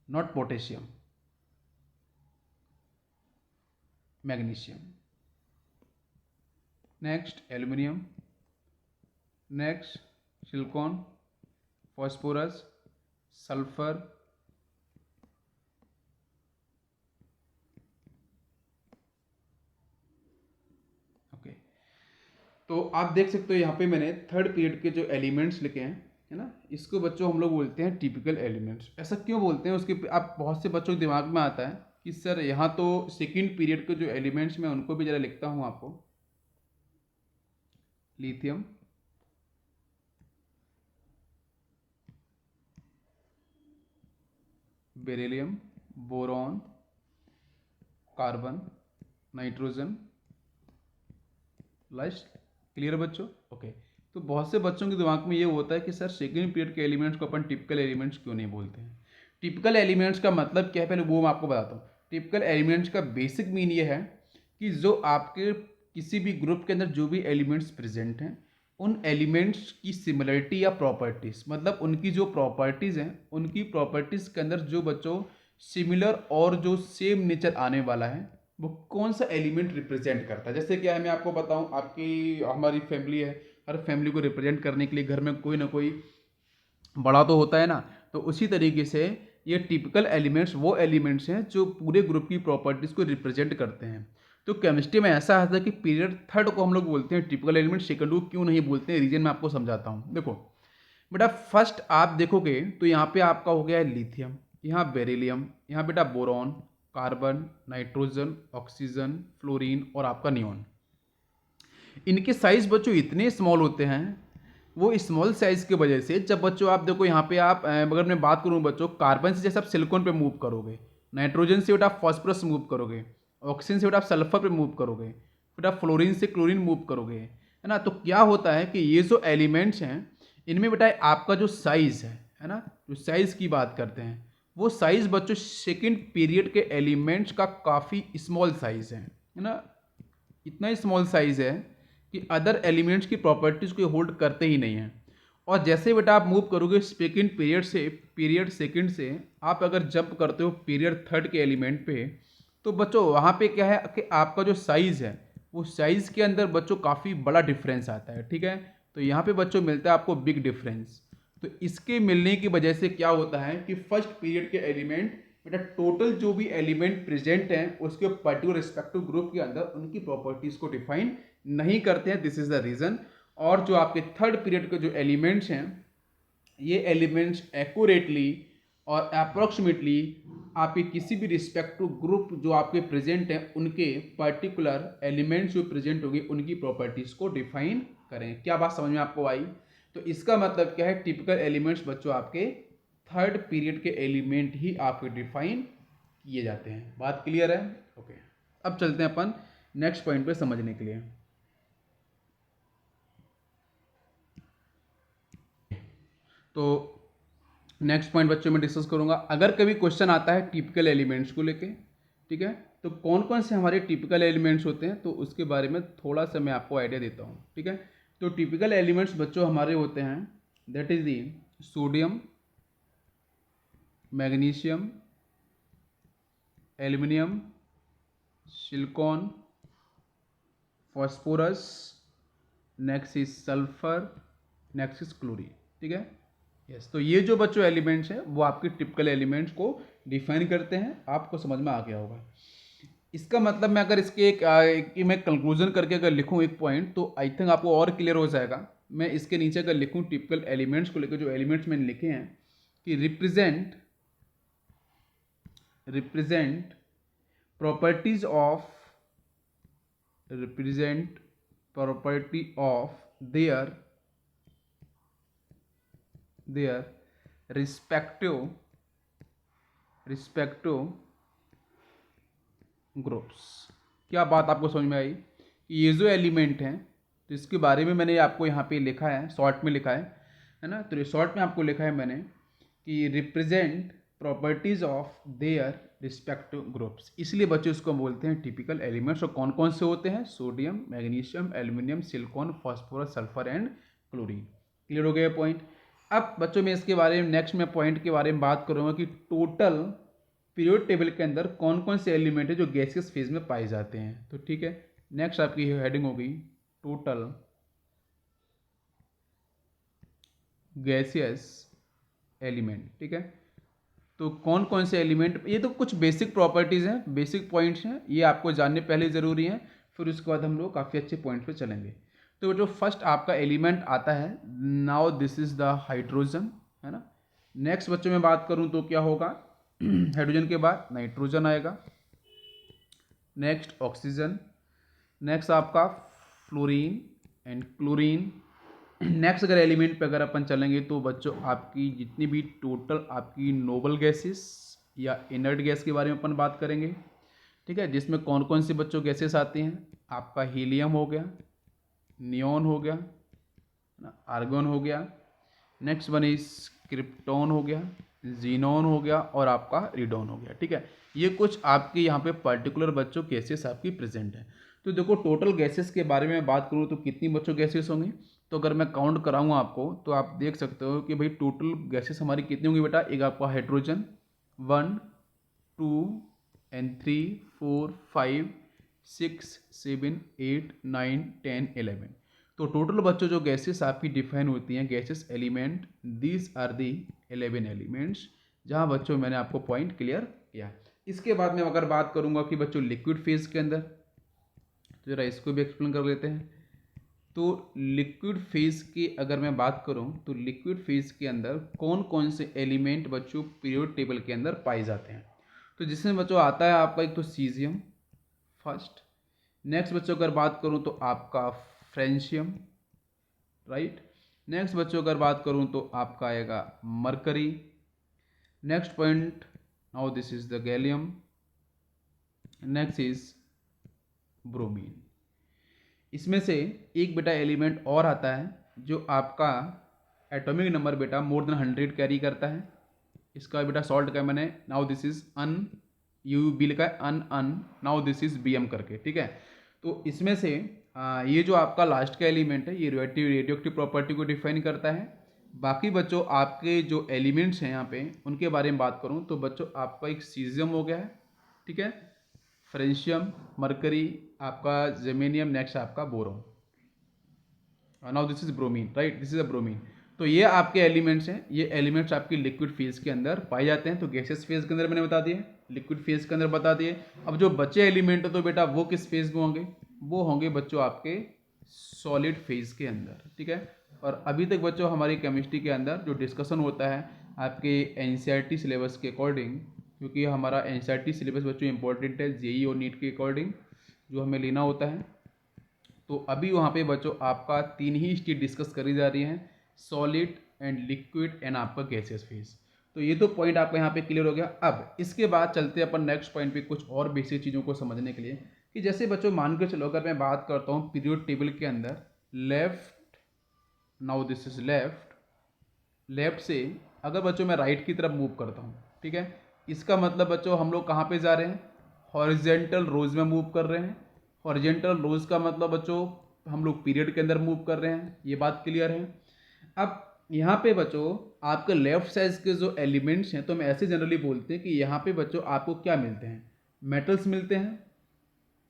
not potassium, magnesium, next aluminium, next silicon, phosphorus, sulphur, okay. तो आप देख सकते हो यहाँ पे मैंने थर्ड पीरियड के जो एलिमेंट्स लिखे हैं, है ना, इसको बच्चों हम लोग बोलते हैं टिपिकल एलिमेंट्स। ऐसा क्यों बोलते हैं? उसके आप बहुत से बच्चों के दिमाग में आता है कि सर यहाँ तो सेकेंड पीरियड के जो एलिमेंट्स मैं उनको भी जरा लिखता हूँ आपको। Lithium, beryllium, boron, carbon, nitrogen, last. Clear बच्चों? ओके। तो बहुत से बच्चों के दिमाग में ये होता है कि सर सेकेंड पीरियड के एलिमेंट्स को अपन टिपिकल एलिमेंट्स क्यों नहीं बोलते हैं? टिपिकल एलिमेंट्स का मतलब क्या है पहले वो मैं आपको बताता हूँ। टिपिकल एलिमेंट्स का बेसिक मीन ये है कि जो आपके किसी भी ग्रुप के अंदर जो भी एलिमेंट्स प्रेजेंट हैं उन एलिमेंट्स की सिमिलरिटी या प्रॉपर्टीज़, मतलब उनकी जो प्रॉपर्टीज़ हैं उनकी प्रॉपर्टीज़ के अंदर जो बच्चों सिमिलर और जो सेम नेचर आने वाला है वो कौन सा एलिमेंट रिप्रेजेंट करता है। जैसे क्या है मैं आपको बताऊं, आपकी हमारी फैमिली है, हर फैमिली को रिप्रेजेंट करने के लिए घर में कोई ना कोई बड़ा तो होता है ना। तो उसी तरीके से ये टिपिकल एलिमेंट्स वो एलिमेंट्स हैं जो पूरे ग्रुप की प्रॉपर्टीज़ को रिप्रेजेंट करते हैं। तो केमिस्ट्री में ऐसा आता है कि पीरियड थर्ड को हम लोग बोलते हैं टिपिकल एलिमेंट, सेकंड को क्यों नहीं बोलते हैं, रीजन मैं आपको समझाता हूँ। देखो बेटा फर्स्ट आप देखोगे तो यहाँ पे आपका हो गया है लिथियम, यहाँ बेरिलियम, यहाँ बेटा boron, carbon, nitrogen, oxygen, fluorine और आपका नियॉन। इनके साइज बच्चों इतने स्मॉल होते हैं वो स्मॉल साइज़ की वजह से जब बच्चों आप देखो यहाँ पे आप अगर मैं बात करूँ बच्चों, कार्बन से जैसे आप सिलिकॉन पे मूव करोगे, नाइट्रोजन से बेटा आप फॉस्फोरस मूव करोगे, ऑक्सीजन से बेटा आप सल्फर पे मूव करोगे, बेटा फ्लोरीन से क्लोरीन मूव करोगे, है ना। तो क्या होता है कि ये जो एलिमेंट्स हैं इनमें बेटा आपका जो साइज़ है ना, जो साइज़ की बात करते हैं वो साइज़ बच्चों सेकेंड पीरियड के एलिमेंट्स का काफ़ी स्मॉल साइज़ है ना। इतना स्मॉल साइज है कि अदर एलिमेंट्स की प्रॉपर्टीज़ को होल्ड करते ही नहीं हैं। और जैसे बेटा आप मूव करोगे सेकेंड पीरियड सेकेंड से आप अगर जंप करते हो पीरियड थर्ड के एलिमेंट पे, तो बच्चों वहाँ पे क्या है कि आपका जो साइज़ है वो साइज़ के अंदर बच्चों काफ़ी बड़ा डिफरेंस आता है, ठीक है। तो यहाँ पे बच्चों मिलता है आपको बिग डिफरेंस। तो इसके मिलने की वजह से क्या होता है कि फर्स्ट पीरियड के एलिमेंट बेटा टोटल जो भी एलिमेंट प्रेजेंट हैं उसके पर्टिकुलर रिस्पेक्टिव ग्रुप के अंदर उनकी प्रॉपर्टीज को डिफाइन नहीं करते हैं, दिस इज द रीजन। और जो आपके थर्ड पीरियड के जो एलिमेंट्स हैं ये एलिमेंट्स एक्यूरेटली और अप्रोक्सीमेटली आपके किसी भी रिस्पेक्टिव ग्रुप जो आपके प्रेजेंट हैं उनके पर्टिकुलर एलिमेंट्स जो प्रेजेंट होंगे उनकी प्रॉपर्टीज को डिफाइन करें। क्या बात समझ में आपको आई? तो इसका मतलब क्या है, टिपिकल एलिमेंट्स बच्चों आपके थर्ड पीरियड के एलिमेंट ही आपके डिफाइन किए जाते हैं। बात क्लियर है? ओके, अब चलते हैं अपन नेक्स्ट पॉइंट पे समझने के लिए। तो नेक्स्ट पॉइंट बच्चों में डिस्कस करूंगा, अगर कभी क्वेश्चन आता है टिपिकल एलिमेंट्स को लेके, ठीक है, तो कौन कौन से हमारे टिपिकल एलिमेंट्स होते हैं तो उसके बारे में थोड़ा सा मैं आपको आइडिया देता हूँ, ठीक है। तो टिपिकल एलिमेंट्स बच्चों हमारे होते हैं that is the sodium, magnesium, aluminium, silicon, phosphorus, next is sulphur, next is chlorine, ठीक है। यस, तो ये जो बच्चों एलिमेंट्स हैं वो आपके टिपिकल एलिमेंट्स को डिफाइन करते हैं। आपको समझ में आ गया होगा। इसका मतलब मैं अगर इसके एक मैं कंक्लूजन करके अगर लिखूं एक पॉइंट तो आई थिंक आपको और क्लियर हो जाएगा। मैं इसके नीचे अगर लिखूं टिपिकल एलिमेंट्स को लेकर, जो एलिमेंट्स मैंने लिखे हैं कि represent properties of represent property of their respective groups. क्या बात आपको समझ में आई कि ये जो एलिमेंट हैं तो इसके बारे में मैंने आपको यहाँ पे लिखा है, शॉर्ट में लिखा है ना। तो शॉर्ट में आपको लिखा है मैंने कि represent properties of their respective groups, इसलिए बच्चे उसको बोलते हैं टिपिकल एलिमेंट्स। और कौन कौन से होते हैं? Sodium, magnesium, aluminium, silicon, phosphorus, sulphur and chlorine. Clear हो गया पॉइंट? अब बच्चों में इसके बारे में नेक्स्ट में पॉइंट के बारे में बात करूंगा कि टोटल पीरियड टेबल के अंदर कौन कौन से एलिमेंट है जो गैसियस फेज में पाए जाते हैं। तो ठीक है, नेक्स्ट आपकी हेडिंग होगी टोटल गैसियस एलिमेंट, ठीक है। तो कौन कौन से एलिमेंट, ये तो कुछ बेसिक प्रॉपर्टीज़ हैं, बेसिक पॉइंट्स हैं, ये आपको जानने पहले ज़रूरी हैं, फिर उसके बाद हम लोग काफ़ी अच्छे पॉइंट पे चलेंगे। तो जो फर्स्ट आपका एलिमेंट आता है, now this is the hydrogen, है ना। नेक्स्ट बच्चों में बात करूं तो क्या होगा, हाइड्रोजन के बाद नाइट्रोजन आएगा, नेक्स्ट ऑक्सीजन, नेक्स्ट आपका फ्लोरीन एंड क्लोरीन। नेक्स्ट अगर एलिमेंट पे अगर अपन चलेंगे तो बच्चों आपकी जितनी भी टोटल आपकी नोबल गैसेस या इनर्ट गैस के बारे में अपन बात करेंगे, ठीक है, जिसमें कौन कौन से बच्चों गैसेस आती हैं। आपका हीलियम हो गया, नियॉन हो गया, आर्गन हो गया, नेक्स्ट वन इज क्रिप्टॉन हो गया, जीनॉन हो गया और आपका रिडॉन हो गया, ठीक है। ये कुछ आपके यहाँ पे पर्टिकुलर बच्चों गैसेस आपकी प्रेजेंट है। तो देखो टोटल गैसेस के बारे में बात करूँ तो कितनी बच्चों गैसेस होंगी, तो अगर मैं काउंट कराऊँ आपको तो आप देख सकते हो कि भाई टोटल गैसेस हमारी कितनी होंगी बेटा। एक आपका हाइड्रोजन 1 2 एंड 3 4 5 6 7 8 9 10 11। तो टोटल बच्चों जो गैसेस आपकी डिफाइन होती हैं gases element, these are the 11 elements, जहाँ बच्चों मैंने आपको पॉइंट क्लियर किया। इसके बाद मैं अगर बात करूँगा कि बच्चों लिक्विड फेज के अंदर, तो जरा इसको भी एक्सप्लेन कर लेते हैं। तो लिक्विड फेज की अगर मैं बात करूं तो लिक्विड फेज के अंदर कौन कौन से एलिमेंट बच्चों पीरियड टेबल के अंदर पाए जाते हैं। तो जिसमें बच्चों आता है आपका एक तो सीजियम फर्स्ट, नेक्स्ट बच्चों अगर बात करूं तो आपका फ्रेंशियम, राइट, नेक्स्ट बच्चों अगर बात करूं तो आपका आएगा mercury. Next point, now this is the gallium. Next is bromine. इसमें से एक बेटा एलिमेंट और आता है जो आपका एटॉमिक नंबर बेटा मोर देन 100 कैरी करता है। इसका बेटा सॉल्ट का मैंने, now this is un, U B लिखा है un un, now this is B M करके, ठीक है। तो इसमें से ये जो आपका लास्ट का एलिमेंट है ये रेडियोएक्टिव प्रॉपर्टी को डिफाइन करता है। बाकी बच्चों आपके जो एलिमेंट्स हैं यहाँ पे उनके बारे में बात करूँ तो बच्चों आपका एक सीजियम हो गया है, ठीक है, फ्रेंशियम, मरकरी, आपका जेमेनियम, नेक्स्ट आपका boron, now this is bromine, right, this is a bromine. तो ये आपके एलिमेंट्स हैं, ये एलिमेंट्स आपकी लिक्विड फेज के अंदर पाए जाते हैं। तो गैसेस फेज के अंदर मैंने बता दिए, लिक्विड फेज के अंदर बता दिए। अब जो बचे एलिमेंट है तो बेटा वो किस फेज में होंगे, वो होंगे बच्चों आपके सॉलिड फेज के अंदर, ठीक है। और अभी तक बच्चों हमारी केमिस्ट्री के अंदर जो डिस्कशन होता है आपके एनसीईआरटी सिलेबस के अकॉर्डिंग, क्योंकि हमारा एनसीईआरटी सिलेबस बच्चों इंपॉर्टेंट है जेईई और नीट के अकॉर्डिंग जो हमें लेना होता है। तो अभी वहाँ पे बच्चों आपका 3 ही स्टेट डिस्कस करी जा रही हैं, सॉलिड एंड लिक्विड एंड आपका गैसियस फेज। तो ये तो पॉइंट आपका यहाँ पे क्लियर हो गया। अब इसके बाद चलते हैं अपन नेक्स्ट पॉइंट पे कुछ और बेसिक चीज़ों को समझने के लिए, कि जैसे बच्चों मान कर चलो अगर मैं बात करता हूँ पीरियड टेबल के अंदर left, now this is left, left से अगर बच्चों मैं राइट की तरफ मूव करता हूँ, ठीक है, इसका मतलब बच्चों हम लोग कहाँ पे जा रहे हैं, हॉरिजेंटल रोज में मूव कर रहे हैं। हॉरिजेंटल रोज का मतलब बच्चों हम लोग पीरियड के अंदर मूव कर रहे हैं, ये बात क्लियर है। अब यहाँ पे बच्चों आपके लेफ्ट साइड के जो एलिमेंट्स हैं तो मैं ऐसे जनरली बोलते हैं कि यहाँ पे बच्चों आपको क्या मिलते हैं, मेटल्स मिलते हैं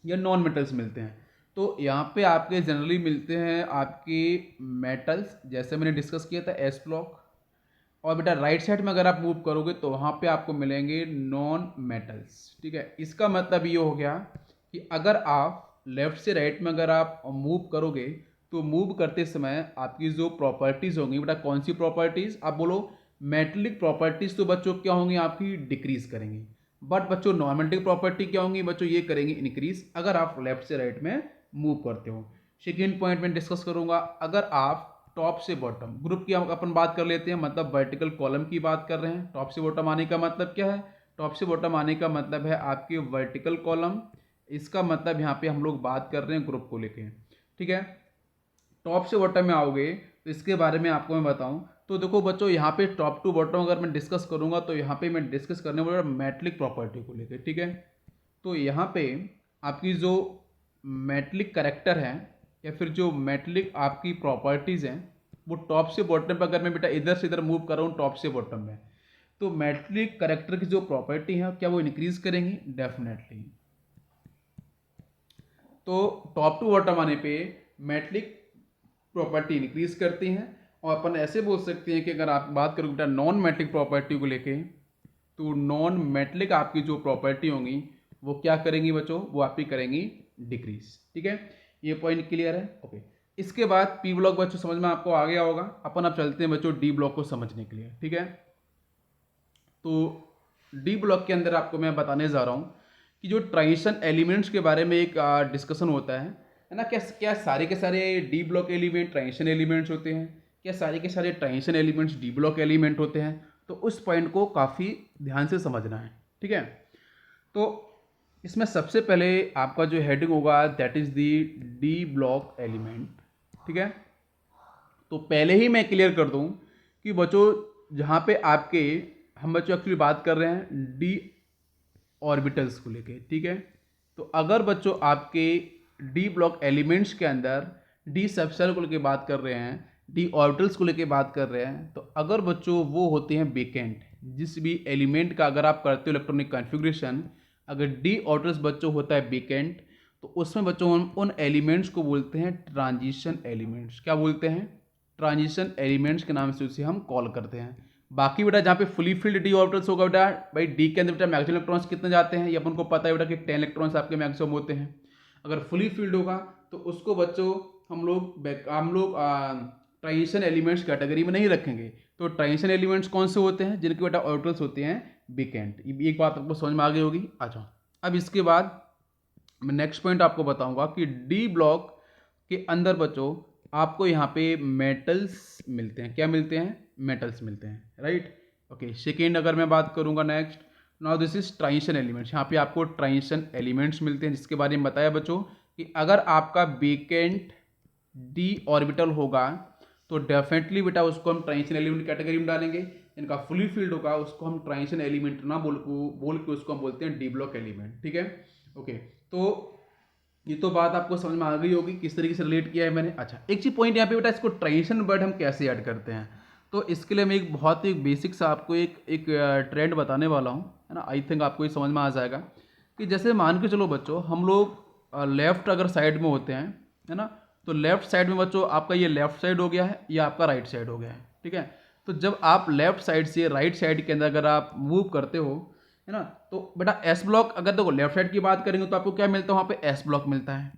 या नॉन मेटल्स मिलते हैं। तो यहाँ पे आपके जनरली मिलते हैं आपके मेटल्स, जैसे मैंने डिस्कस किया था एस ब्लॉक। और बेटा राइट साइड में अगर आप मूव करोगे तो वहाँ पे आपको मिलेंगे नॉन मेटल्स, ठीक है। इसका मतलब ये हो गया कि अगर आप लेफ्ट से राइट में अगर आप मूव करोगे तो मूव करते समय आपकी जो प्रॉपर्टीज़ होंगी बेटा, कौन सी प्रॉपर्टीज़, आप बोलो मेटलिक प्रॉपर्टीज़, तो बच्चों क्या होंगी आपकी डिक्रीज करेंगी। बट बच्चों नॉन मेटलिक प्रॉपर्टी क्या होंगी बच्चों, ये करेंगी इंक्रीज अगर आप लेफ्ट से राइट में मूव करते हो। सेकेंड पॉइंट में डिस्कस करूंगा, अगर आप टॉप से बॉटम ग्रुप की अपन बात कर लेते हैं, मतलब वर्टिकल कॉलम की बात कर रहे हैं। टॉप से बॉटम आने का मतलब क्या है, टॉप से बॉटम आने का मतलब है आपकी वर्टिकल कॉलम। इसका मतलब यहाँ पे हम लोग बात कर रहे हैं ग्रुप को लेके, ठीक है। टॉप से बॉटम में आओगे तो इसके बारे में आपको मैं बताऊं तो देखो बच्चों यहाँ पे टॉप टू बॉटम अगर मैं डिस्कस करूंगा तो यहाँ पे मैं डिस्कस करने वाला मेटलिक प्रॉपर्टी को लेकर, ठीक है। तो यहाँ पे आपकी जो मेटलिक करेक्टर है या फिर जो मेटलिक आपकी प्रॉपर्टीज़ हैं वो टॉप से बॉटम पर, अगर मैं बेटा इधर से इधर मूव कर रहा हूँ टॉप से बॉटम में, तो मेटलिक करेक्टर की जो प्रॉपर्टी है क्या वो इंक्रीज करेंगी, डेफिनेटली। तो टॉप टू बॉटम आने पे मेटलिक प्रॉपर्टी इंक्रीज करती हैं। और अपन ऐसे बोल सकते हैं कि अगर आप बात करोगे बेटा नॉन मेटलिक प्रॉपर्टी को लेके, तो नॉन मेटलिक आपकी जो प्रॉपर्टी होंगी वो क्या करेंगी बच्चों, वो आपकी करेंगी डिक्रीज, ठीक है। ये पॉइंट क्लियर है, ओके। इसके बाद पी ब्लॉक बच्चों समझ में आपको आ गया होगा। अपन अब चलते हैं बच्चों डी ब्लॉक को समझने के लिए, ठीक है। तो डी ब्लॉक के अंदर आपको मैं बताने जा रहा हूँ कि जो ट्रांजिशन एलिमेंट्स के बारे में एक डिस्कशन होता है ना, क्या क्या सारे के सारे D block element transition elements होते हैं, क्या सारे के सारे transition elements D block element होते हैं। तो उस पॉइंट को काफ़ी ध्यान से समझना है, ठीक है। तो इसमें सबसे पहले आपका जो हेडिंग होगा that is the D block element, ठीक है। तो पहले ही मैं क्लियर कर दूं कि बच्चों जहाँ पे आपके हम बच्चों एक्चुअली बात कर रहे हैं डी ऑर्बिटल्स को लेके, ठीक है। तो अगर बच्चों आपके डी ब्लॉक एलिमेंट्स के अंदर डी सबसेल को लेके बात कर रहे हैं, डी ऑर्बिटल्स को लेके बात कर रहे हैं, तो अगर बच्चों वो होते हैं वेकेंट, जिस भी एलिमेंट का अगर आप करते हो इलेक्ट्रॉनिक कॉन्फ़िगरेशन, अगर डी ऑर्बिटल्स बच्चों होता है वेकेंट, तो उसमें बच्चों उन एलिमेंट्स को बोलते हैं ट्रांजिशन एलिमेंट्स। क्या बोलते हैं, ट्रांजिशन एलिमेंट्स के नाम से उसे हम कॉल करते हैं। बाकी बेटा जहाँ पे फुली फिल्ड डी ऑर्बिटल्स होगा बेटा, भाई डी के अंदर बेटा मैक्सिमम इलेक्ट्रॉन्स कितने जाते हैं ये अपन को पता है बेटा कि 10 इलेक्ट्रॉन्स आपके मैक्सिमम होते हैं। अगर फुली फिल्ड होगा तो उसको बच्चों हम लोग ट्रांजिशन एलिमेंट्स कैटेगरी में नहीं रखेंगे। तो ट्रांजिशन एलिमेंट्स कौन से होते हैं, जिनके बेटा ऑर्बिटल्स होते हैं वेकेंट। एक बात आपको समझ में आ गई होगी। अच्छा, अब इसके बाद मैं नेक्स्ट पॉइंट आपको बताऊंगा कि डी ब्लॉक के अंदर बच्चों आपको यहाँ पे मेटल्स मिलते हैं। क्या मिलते हैं? मेटल्स मिलते हैं, राइट। ओके, सेकेंड अगर मैं बात करूँगा next, now this is transition elements. यहाँ पे आपको ट्रांजिशन एलिमेंट्स मिलते हैं, जिसके बारे में बताया बच्चों कि अगर आपका वेकेंट डी ऑर्बिटल होगा तो डेफिनेटली बेटा उसको हम ट्रांजिशन एलिमेंट कैटेगरी में डालेंगे। इनका फुली फील्ड होगा उसको हम ट्रांजिशन एलिमेंट ना बोल के उसको हम बोलते हैं डी ब्लॉक एलिमेंट, ठीक है। ओके, तो ये तो बात आपको समझ में आ गई होगी किस तरीके से रिलेट किया है मैंने। अच्छा, एक चीज पॉइंट यहाँ पे बेटा, इसको ट्रांजिशन वर्ड हम कैसे ऐड करते हैं, तो इसके लिए मैं एक बहुत ही बेसिक सा आपको एक ट्रेंड बताने वाला हूँ, है ना। आई थिंक आपको ये समझ में आ जाएगा कि जैसे मान के चलो बच्चों, हम लोग लेफ्ट अगर साइड में होते हैं, है ना, तो लेफ्ट साइड में बच्चों आपका ये लेफ्ट साइड हो गया है, ये आपका राइट साइड हो गया है, ठीक है। तो जब आप लेफ्ट साइड से राइट साइड के अंदर अगर आप मूव करते हो, है ना, तो बेटा एस ब्लॉक, अगर देखो लेफ्ट साइड की बात करेंगे तो आपको क्या मिलता है, वहाँ पे एस ब्लॉक मिलता है,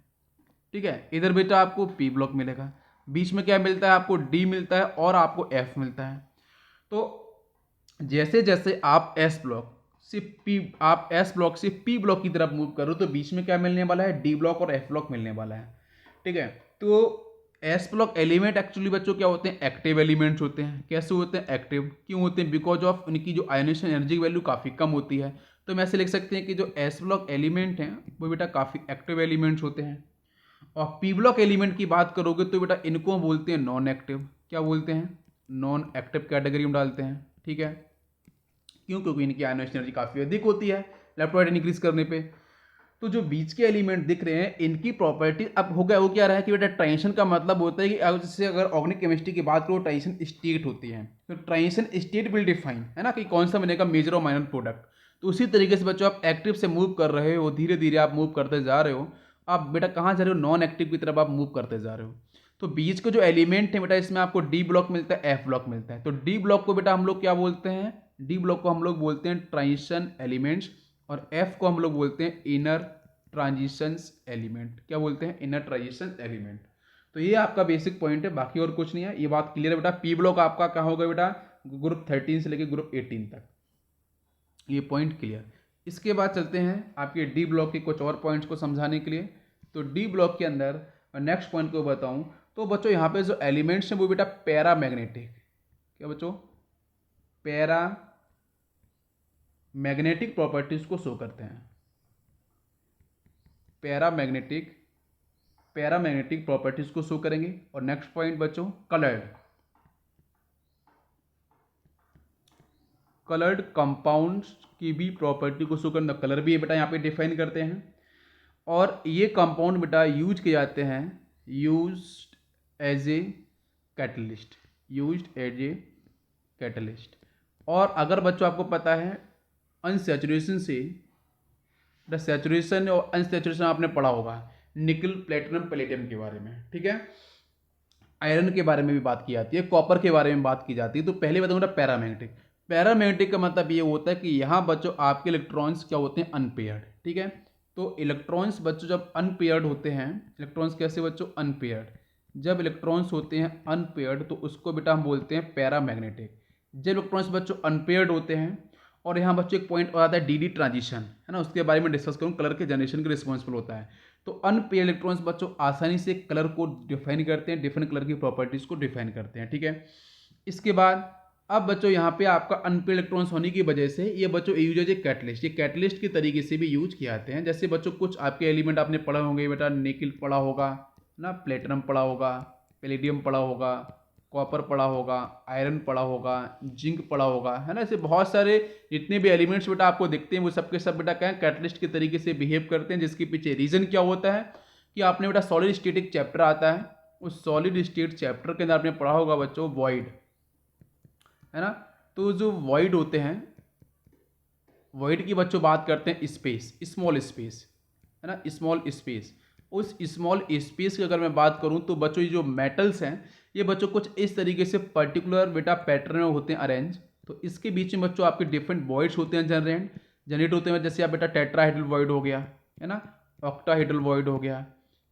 ठीक है। इधर बेटा आपको पी ब्लॉक मिलेगा, बीच में क्या मिलता है आपको, डी मिलता है और आपको एफ मिलता है। तो जैसे जैसे आप एस ब्लॉक से पी ब्लॉक की तरफ मूव करो तो बीच में क्या मिलने वाला है, डी ब्लॉक और एफ ब्लॉक मिलने वाला है, ठीक है। तो एस ब्लॉक एलिमेंट एक्चुअली बच्चों क्या होते हैं, एक्टिव एलिमेंट्स होते हैं। कैसे होते हैं एक्टिव, क्यों होते हैं, बिकॉज ऑफ उनकी जो आयोनेशन एनर्जी की वैल्यू काफ़ी कम होती है। तो हम ऐसे लिख सकते हैं कि जो एस ब्लॉक एलिमेंट हैं वो बेटा काफ़ी एक्टिव एलिमेंट्स होते हैं। और पी ब्लॉक एलिमेंट की बात करोगे तो बेटा इनको हम बोलते हैं नॉन एक्टिव। क्या बोलते हैं, नॉन एक्टिव कैटेगरी में डालते हैं, ठीक है। क्यों, क्योंकि इनकी आयोनेशन एनर्जी काफ़ी अधिक होती है इलेक्ट्रोलाइट इंक्रीज करने पे। तो जो बीच के एलिमेंट दिख रहे हैं इनकी प्रॉपर्टी अब हो गया, वो क्या रहा है कि बेटा ट्रांजिशन का मतलब होता है कि जैसे अगर ऑर्गेनिक केमिस्ट्री की बात करो ट्रांजिशन स्टेट होती है, तो ट्रांजिशन स्टेट विल डिफाइन, है ना, कि कौन सा बनेगा मेजर और माइनर प्रोडक्ट। तो उसी तरीके से बच्चों आप एक्टिव से मूव कर रहे हो, धीरे धीरे आप मूव करते जा रहे हो, आप बेटा कहाँ जा रहे हो, नॉन एक्टिव की तरफ आप मूव करते जा रहे हो। तो बीच के जो एलिमेंट है बेटा इसमें आपको डी ब्लॉक मिलता है, एफ ब्लॉक मिलता है। तो डी ब्लॉक को बेटा हम लोग क्या बोलते हैं, डी ब्लॉक को हम लोग बोलते हैं ट्रांजिशन एलिमेंट्स, और एफ को हम लोग बोलते हैं इनर ट्रांजिशंस एलिमेंट। क्या बोलते हैं, इनर ट्रांजिशन एलिमेंट। तो ये आपका बेसिक पॉइंट है, बाकी और कुछ नहीं है। ये बात क्लियर है बेटा। पी ब्लॉक आपका क्या होगा बेटा, ग्रुप 13 से लेकर ग्रुप 18 तक, ये पॉइंट क्लियर। इसके बाद चलते हैं आपके डी ब्लॉक के कुछ और पॉइंट्स को समझाने के लिए। तो डी ब्लॉक के अंदर मैं नेक्स्ट पॉइंट को बताऊं तो बच्चों यहाँ पे जो एलिमेंट्स हैं वो बेटा पैरा मैग्नेटिक, क्या बच्चों, पैरा मैग्नेटिक प्रॉपर्टीज को शो करते हैं। पैरामैग्नेटिक प्रॉपर्टीज को शो करेंगे। और नेक्स्ट पॉइंट बच्चों कलर्ड कंपाउंड्स की भी प्रॉपर्टी को शो करना, कलर भी बेटा यहाँ पे डिफाइन करते हैं। और ये कंपाउंड बेटा यूज किए जाते हैं, यूज्ड एज ए कैटलिस्ट। और अगर बच्चों आपको पता है अनसैचुरेशन से सैचुरेशन और अनसैचुरेशन आपने पढ़ा होगा निकल प्लेटिनम पैलेडियम के बारे में, ठीक है। आयरन के बारे में भी बात की जाती है, कॉपर के बारे में बात की जाती है। तो पहले बताऊंगा पैरामैग्नेटिक का मतलब ये होता है कि यहाँ बच्चों आपके इलेक्ट्रॉन्स क्या होते हैं, अनपेयर्ड, ठीक है। तो इलेक्ट्रॉन्स बच्चों जब अनपेयर्ड होते हैं, इलेक्ट्रॉन्स कैसे बच्चों, अनपेयर्ड, जब इलेक्ट्रॉन्स होते हैं अनपेयर्ड तो उसको बेटा हम बोलते हैं पैरामैग्नेटिक। जब इलेक्ट्रॉन्स बच्चों अनपेयर्ड होते हैं, और यहाँ बच्चों एक पॉइंट और आता है डी ट्रांजिशन, है ना, उसके बारे में डिस्कस करूँ, कलर के जनरेशन के रिस्पॉन्सिबल होता है। तो अनपेयर्ड इलेक्ट्रॉन्स बच्चों आसानी से कलर को डिफाइन करते हैं, डिफरेंट कलर की प्रॉपर्टीज को डिफाइन करते हैं, ठीक है। इसके बाद अब बच्चों यहाँ पे आपका अनपेयर्ड इलेक्ट्रॉन्स होने की वजह से ये बच्चों यूज एज ए कैटलिस्ट, ये कैटलिस्ट के तरीके से भी यूज किए जाते हैं। जैसे बच्चों कुछ आपके एलिमेंट आपने पढ़ा होंगे बेटा, निकल पढ़ा होगा ना, प्लेटिनम पढ़ा होगा, पैलेडियम पढ़ा होगा, कॉपर पढ़ा होगा, आयरन पढ़ा होगा, जिंक पढ़ा होगा, है ना। ऐसे बहुत सारे जितने भी एलिमेंट्स बेटा आपको दिखते हैं वो सब के सब बेटा क्या है, कैटलिस्ट के तरीके से बिहेव करते हैं। जिसके पीछे रीजन क्या होता है कि आपने बेटा सॉलिड स्टेट एक चैप्टर आता है, उस सॉलिड स्टेट चैप्टर के अंदर आपने पढ़ा होगा बच्चों वॉइड, है ना। तो जो वॉइड होते हैं, वॉइड की बच्चों बात करते हैं स्पेस, स्मॉल स्पेस, है ना, स्मॉल स्पेस। उस स्मॉल स्पेस की अगर मैं बात करूं तो बच्चों ये जो मेटल्स हैं ये बच्चों कुछ इस तरीके से पर्टिकुलर बेटा पैटर्न में होते हैं अरेंज। तो इसके बीच में बच्चों आपके डिफरेंट वॉइड्स होते हैं, जनरेट होते हैं। जैसे आप बेटा टेट्राहेड्रल वॉइड हो गया, है ना, ऑक्टाहेड्रल वॉइड हो गया,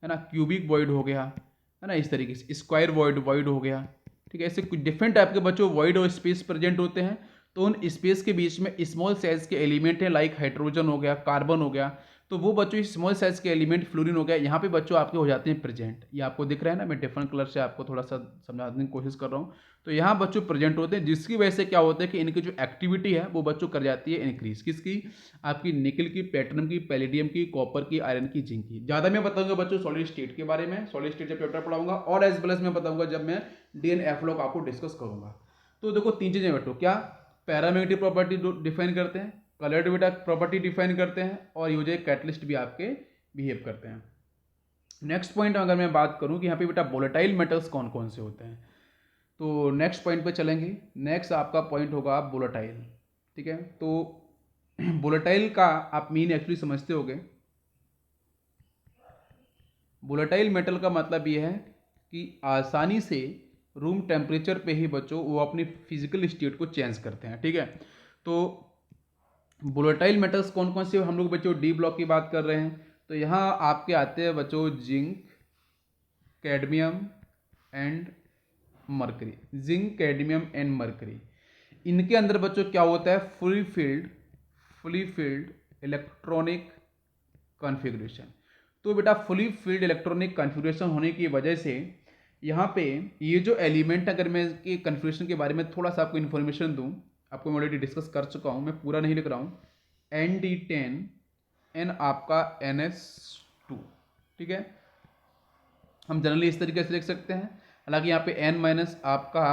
है ना, क्यूबिक वॉइड हो गया, है ना, इस तरीके से स्क्वायर वॉइड हो गया, ठीक है। ऐसे कुछ डिफरेंट टाइप के बच्चों वॉइड और स्पेस प्रेजेंट होते हैं। तो उन स्पेस के बीच में स्मॉल साइज के एलिमेंट हैं, लाइक हाइड्रोजन हो गया, कार्बन हो गया। तो वो बच्चों इस स्मॉल साइज के एलिमेंट फ्लोरीन हो गया, यहाँ पे बच्चों आपके हो जाते हैं प्रेजेंट। ये आपको दिख रहा है ना, मैं डिफरेंट कलर से आपको थोड़ा सा समझाने की कोशिश कर रहा हूँ। तो यहाँ बच्चों प्रेजेंट होते हैं, जिसकी वजह से क्या होता है कि इनकी जो एक्टिविटी है वो बच्चों कर जाती है इंक्रीज। किसकी? आपकी निकल की, प्लेटिनम की, पैलेडियम की, कॉपर की, आयरन की, जिंक की। ज़्यादा मैं बताऊंगा बच्चों सॉलिड स्टेट के बारे में, सॉलिड स्टेट जब चैप्टर पढ़ाऊंगा, और एज वेल एज मैं बताऊंगा जब मैं DNF लॉक आपको डिस्कस करूंगा। तो देखो तीन चीज़ें बच्चों, क्या पैरामैग्नेटिक प्रॉपर्टी डिफाइन करते हैं, कलर्ड बेटा प्रॉपर्टी डिफाइन करते हैं, और यूजेक कैटलिस्ट भी आपके बिहेव करते हैं। नेक्स्ट पॉइंट अगर मैं बात करूं कि यहाँ पे बेटा वोलेटाइल मेटल्स कौन कौन से होते हैं, तो नेक्स्ट पॉइंट पे चलेंगे। नेक्स्ट आपका पॉइंट होगा वोलेटाइल। ठीक है, तो वोलेटाइल का आप मीन एक्चुअली समझते होगे। वोलेटाइल मेटल का मतलब ये है कि आसानी से रूम टेम्परेचर पे ही बच्चों वो अपनी फिजिकल स्टेट को चेंज करते हैं। ठीक है, तो वोलेटाइल मेटल्स कौन कौन से हम लोग बच्चों डी ब्लॉक की बात कर रहे हैं, तो यहाँ आपके आते हैं बच्चों zinc, cadmium and mercury. Zinc, cadmium and mercury, इनके अंदर बच्चों क्या होता है, फुली फील्ड इलेक्ट्रॉनिक कॉन्फ़िगरेशन। तो बेटा फुली फील्ड इलेक्ट्रॉनिक कॉन्फ़िगरेशन होने की वजह से यहाँ पे ये जो एलिमेंट, अगर मैं इसके कन्फ्यूजन के बारे में थोड़ा सा आपको इन्फॉर्मेशन दूँ, आपको मैं ऑलरेडी डिस्कस कर चुका हूँ, मैं पूरा नहीं लिख रहा हूँ। ND10 N आपका NS2। ठीक है, हम जनरली इस तरीके से लिख सकते हैं, हालांकि यहाँ पे N माइनस आपका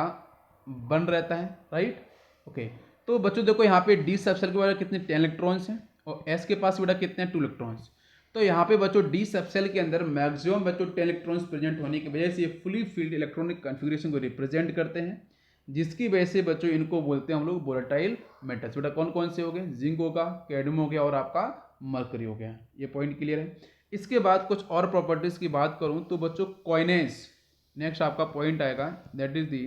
बन रहता है, राइट। ओके, तो बच्चों देखो यहाँ पे डी सबसेल के बारे में कितने 10 इलेक्ट्रॉन्स हैं, और S के पास बेटा कितने हैं 2 इलेक्ट्रॉन्स। तो यहाँ पे बच्चों डी सबसेल के अंदर मैक्सिमम बच्चों 10 इलेक्ट्रॉन्स प्रेजेंट होने की वजह से ये फुली फील्ड इलेक्ट्रॉनिक कॉन्फ़िगरेशन को रिप्रेजेंट करते हैं, जिसकी वजह से बच्चों इनको बोलते हैं हम लोग वोलेटाइल मेटल्स। बेटा कौन कौन से हो गए, जिंक होगा, कैडमियम हो गया, और आपका मरकरी हो गया। ये पॉइंट क्लियर है। इसके बाद कुछ और प्रॉपर्टीज की बात करूं तो बच्चों कॉइनेज, नेक्स्ट आपका पॉइंट आएगा, that is the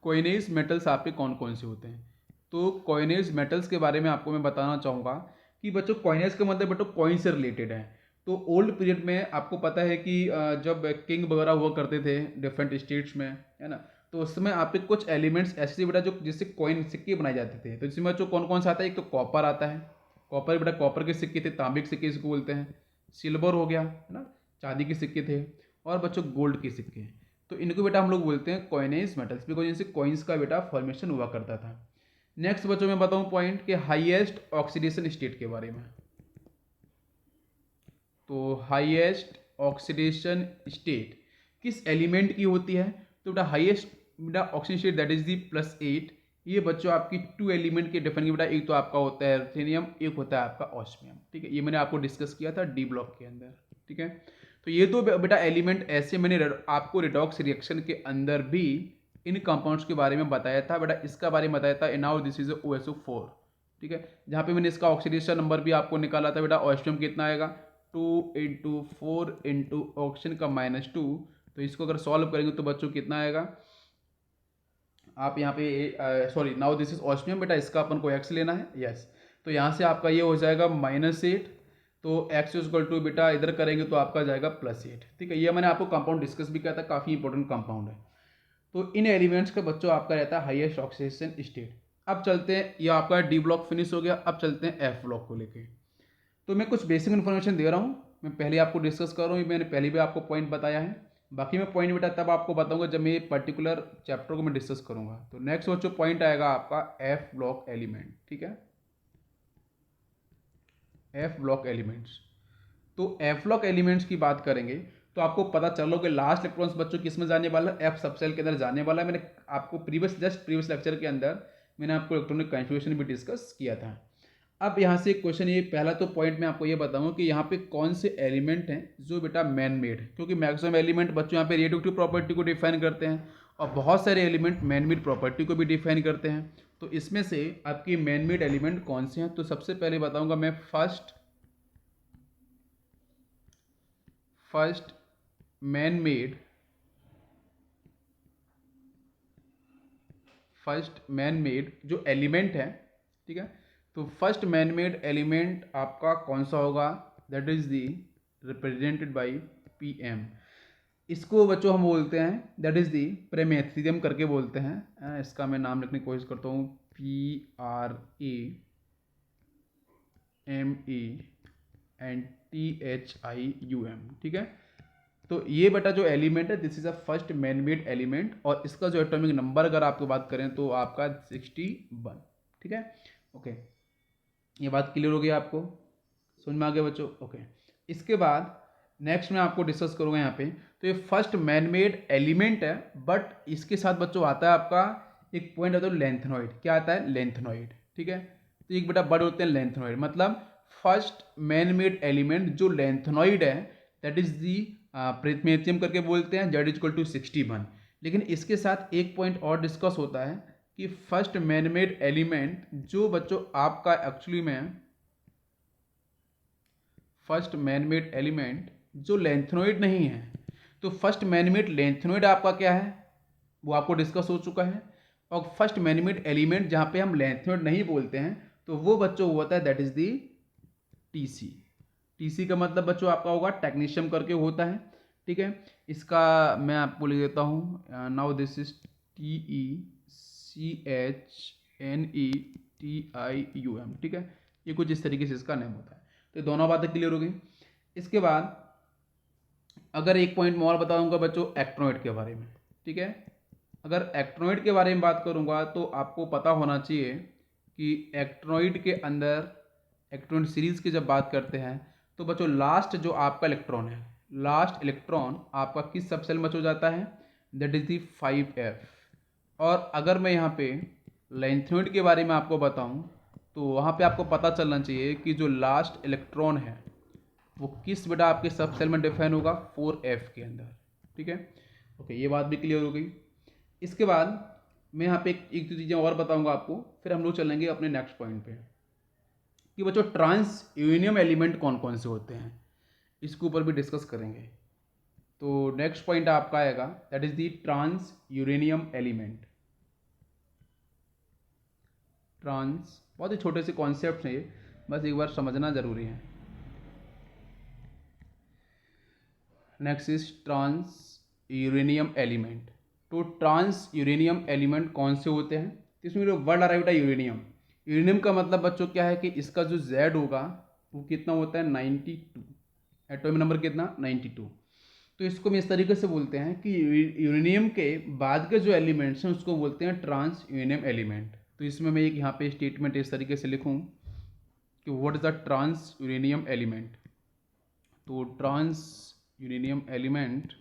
coinage metals आपके कौन कौन से होते हैं। तो कॉइनेज मेटल्स के बारे में आपको मैं बताना चाहूँगा कि बच्चों कॉइनेज का मतलब बच्चों कॉइन से रिलेटेड है। तो ओल्ड पीरियड में आपको पता है कि जब किंग वगैरह हुआ करते थे डिफरेंट स्टेट्स में, है ना, तो उस समय आपके कुछ एलिमेंट्स ऐसे बेटा जो जिससे कॉइन सिक्के बनाए जाते थे। तो इसमें बच्चों कौन कौन सा आता है, एक तो कॉपर आता है, कॉपर बेटा कॉपर के सिक्के थे, तांबे के सिक्के इसको बोलते हैं, सिल्वर हो गया, है ना, चांदी के सिक्के थे, और बच्चों गोल्ड के सिक्के। तो इनको बेटा हम लोग बोलते हैं कॉइनेज मेटल्स, बिकॉज इनसे कॉइन्स का बेटा फॉर्मेशन हुआ करता था। नेक्स्ट बच्चों मैं बताऊं पॉइंट के हाईएस्ट ऑक्सीडेशन स्टेट के बारे में। तो हाईएस्ट ऑक्सीडेशन स्टेट किस एलिमेंट की होती है, तो बेटा हाईएस्ट बेटा ऑक्सीडेशन स्टेट दैट इज दी +8। ये बच्चों आपकी 2 एलिमेंट के डिफरेंट बेटा, एक तो आपका होता है एर्थेनियम, एक होता है आपका ऑस्मियम। ठीक है, ये मैंने आपको डिस्कस किया था डी ब्लॉक के अंदर। ठीक है, तो ये तो बेटा एलिमेंट ऐसे मैंने आपको रिडॉक्स रिएक्शन के अंदर भी इन कंपाउंड्स के बारे में बताया था बेटा, इसका बारे में बताया था, नाउ दिस इज OSO4। ठीक है, जहाँ पे मैंने इसका ऑक्सीडेशन नंबर भी आपको निकाला था बेटा, ऑस्मियम कितना आएगा 2 × 4 × ऑक्सीजन का -2। तो इसको अगर सॉल्व करेंगे तो बच्चों कितना आएगा, आप यहाँ पे sorry now this is osmium बेटा, इसका अपन को x लेना है, यस। तो यहाँ से आपका ये हो जाएगा -8, तो x इक्वल टू बेटा इधर करेंगे तो आपका जाएगा +8। ठीक है, ये मैंने आपको कंपाउंड डिस्कस भी किया था, काफ़ी इंपॉर्टेंट कंपाउंड है। तो इन एलिमेंट्स का बच्चों आपका रहता है हाईएस्ट ऑक्सीडेशन स्टेट। अब चलते हैं, ये आपका डी ब्लॉक फिनिश हो गया, अब चलते हैं एफ ब्लॉक को लेके। तो मैं कुछ बेसिक इन्फॉर्मेशन दे रहा हूँ, मैं पहले आपको डिस्कस कर रहा हूँ, मैंने पहले भी आपको पॉइंट बताया है, बाकी मैं पॉइंट बेटा तब आपको बताऊंगा जब मैं ये पर्टिकुलर चैप्टर को मैं डिस्कस करूंगा। तो नेक्स्ट बच्चों पॉइंट आएगा आपका एफ ब्लॉक एलिमेंट। ठीक है, एफ ब्लॉक एलिमेंट्स। तो एफ ब्लॉक एलिमेंट्स की बात करेंगे तो आपको पता चलो कि लास्ट इलेक्ट्रॉन्स बच्चों किस में जाने वाला है, एफ सबसेल के अंदर जाने वाला है। मैंने आपको प्रीवियस लेक्चर के अंदर मैंने आपको इलेक्ट्रॉनिक कन्फ्यूजन भी डिस्कस किया था। अब यहाँ से क्वेश्चन, ये पहला तो पॉइंट मैं आपको ये बताऊँ कि यहाँ पे कौन से एलिमेंट हैं जो बेटा मैन मेड है, क्योंकि मैक्सिमम एलिमेंट बच्चों यहाँ पे रेडियोएक्टिव प्रॉपर्टी को डिफाइन करते हैं, और बहुत सारे एलिमेंट मैन मेड प्रॉपर्टी को भी डिफाइन करते हैं। तो इसमें से आपकी मैन मेड एलिमेंट कौन से हैं, तो सबसे पहले बताऊँगा मैं फर्स्ट मैन मेड जो एलिमेंट है। ठीक है, तो फर्स्ट मैन मेड एलिमेंट आपका कौन सा होगा, that is the represented by PM। इसको बच्चों हम बोलते हैं दैट इज दी प्रेमेथियम करके बोलते हैं। इसका मैं नाम लिखने की कोशिश करता हूँ, PRA MENTHIUM, ठीक है। तो ये बेटा जो एलिमेंट है, this is a first man made element, और इसका जो एटॉमिक नंबर अगर आपको बात करें तो आपका 61, ठीक है। ओके, ये बात क्लियर हो गई आपको, समझ में आ गया बच्चों। ओके, इसके बाद नेक्स्ट मैं आपको डिस्कस करूँगा यहाँ पे। तो ये फर्स्ट मैन मेड एलिमेंट है, बट इसके साथ बच्चों आता है आपका एक पॉइंट आता है लेंथनॉइड। क्या आता है? लेंथनॉइड, ठीक है। तो एक बेटा वर्ड होते हैं लेंथनॉइड, मतलब फर्स्ट मैन मेड एलिमेंट जो लेंथनॉइड है, दैट इज दी प्रिथमेथियम करके बोलते हैं, जेड इक्वल टू 61। लेकिन इसके साथ एक पॉइंट और डिस्कस होता है कि फर्स्ट मैन मेड एलिमेंट जो बच्चों आपका एक्चुअली में फर्स्ट मैन मेड एलिमेंट जो लेंथनॉइड नहीं है, तो फर्स्ट मैन मेड लेंथनॉइड आपका क्या है वो आपको डिस्कस हो चुका है। और फर्स्ट मैन मेड एलिमेंट जहाँ पे हम लेंथनॉइड नहीं बोलते हैं, तो वो बच्चों होता है that is the TC. TC का मतलब बच्चों आपका होगा टेक्नीशियम करके होता है, ठीक है। इसका मैं आपको लिख देता हूँ, नाउ दिस इज TECHNETIUM, ठीक है। ये कुछ इस तरीके से इसका नेम होता है। तो दोनों बातें क्लियर हो गई। इसके बाद अगर एक पॉइंट मैं और बताऊंगा बच्चों एक्ट्रॉइड के बारे में, ठीक है। अगर एक्ट्रॉइड के बारे में बात करूंगा तो आपको पता होना चाहिए कि एक्ट्रॉइड के अंदर, एक्ट्रॉइड सीरीज की जब बात करते हैं तो बच्चों लास्ट जो आपका इलेक्ट्रॉन है, लास्ट इलेक्ट्रॉन आपका किस सब सेल में हो जाता है? That is the 5F। और अगर मैं यहाँ पे लेंथनॉइड के बारे में आपको बताऊँ तो वहाँ पे आपको पता चलना चाहिए कि जो लास्ट इलेक्ट्रॉन है वो किस बेटा आपके सब सेल में डिफाइन होगा? 4F के अंदर, ठीक है। ओके, ये बात भी क्लियर हो गई। इसके बाद मैं यहाँ पे एक दो चीज़ें और बताऊंगा आपको, फिर हम लोग चलेंगे अपने नेक्स्ट पॉइंट पे कि बच्चों ट्रांस यूरेनियम एलिमेंट कौन कौन से होते हैं, इसके ऊपर भी डिस्कस करेंगे। तो नेक्स्ट पॉइंट आपका आएगा that is the transuranium element. Trans बहुत ही छोटे से कॉन्सेप्ट हैं ये, बस एक बार समझना जरूरी है। Next is transuranium element. तो ट्रांस यूरेनियम एलिमेंट कौन से होते हैं? तो इसमें जो वर्ड आ रहा है बेटा यूरेनियम, यूरेनियम का मतलब बच्चों क्या है कि इसका जो Z होगा वो कितना होता है? 92, एटॉमिक नंबर कितना? 92। तो इसको हम इस तरीके से बोलते हैं कि यूरेनियम के बाद के जो एलिमेंट्स हैं उसको बोलते हैं ट्रांस यूरेनियम एलिमेंट। तो इसमें मैं एक यहाँ पे स्टेटमेंट इस तरीके से लिखूँ कि what is the transuranium element. तो transuranium element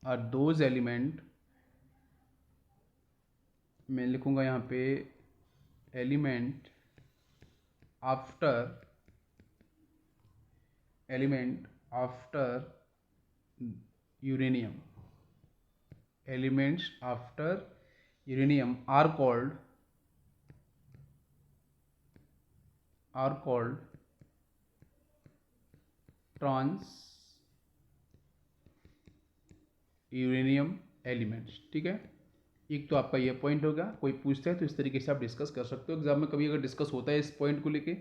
are those element, मैं लिखूँगा यहाँ पे element after uranium, elements after uranium are called trans uranium elements, ठीक है। एक तो आपका ये पॉइंट होगा, कोई पूछता है तो इस तरीके से आप डिस्कस कर सकते हो, एग्जाम में कभी अगर डिस्कस होता है इस पॉइंट को लेके।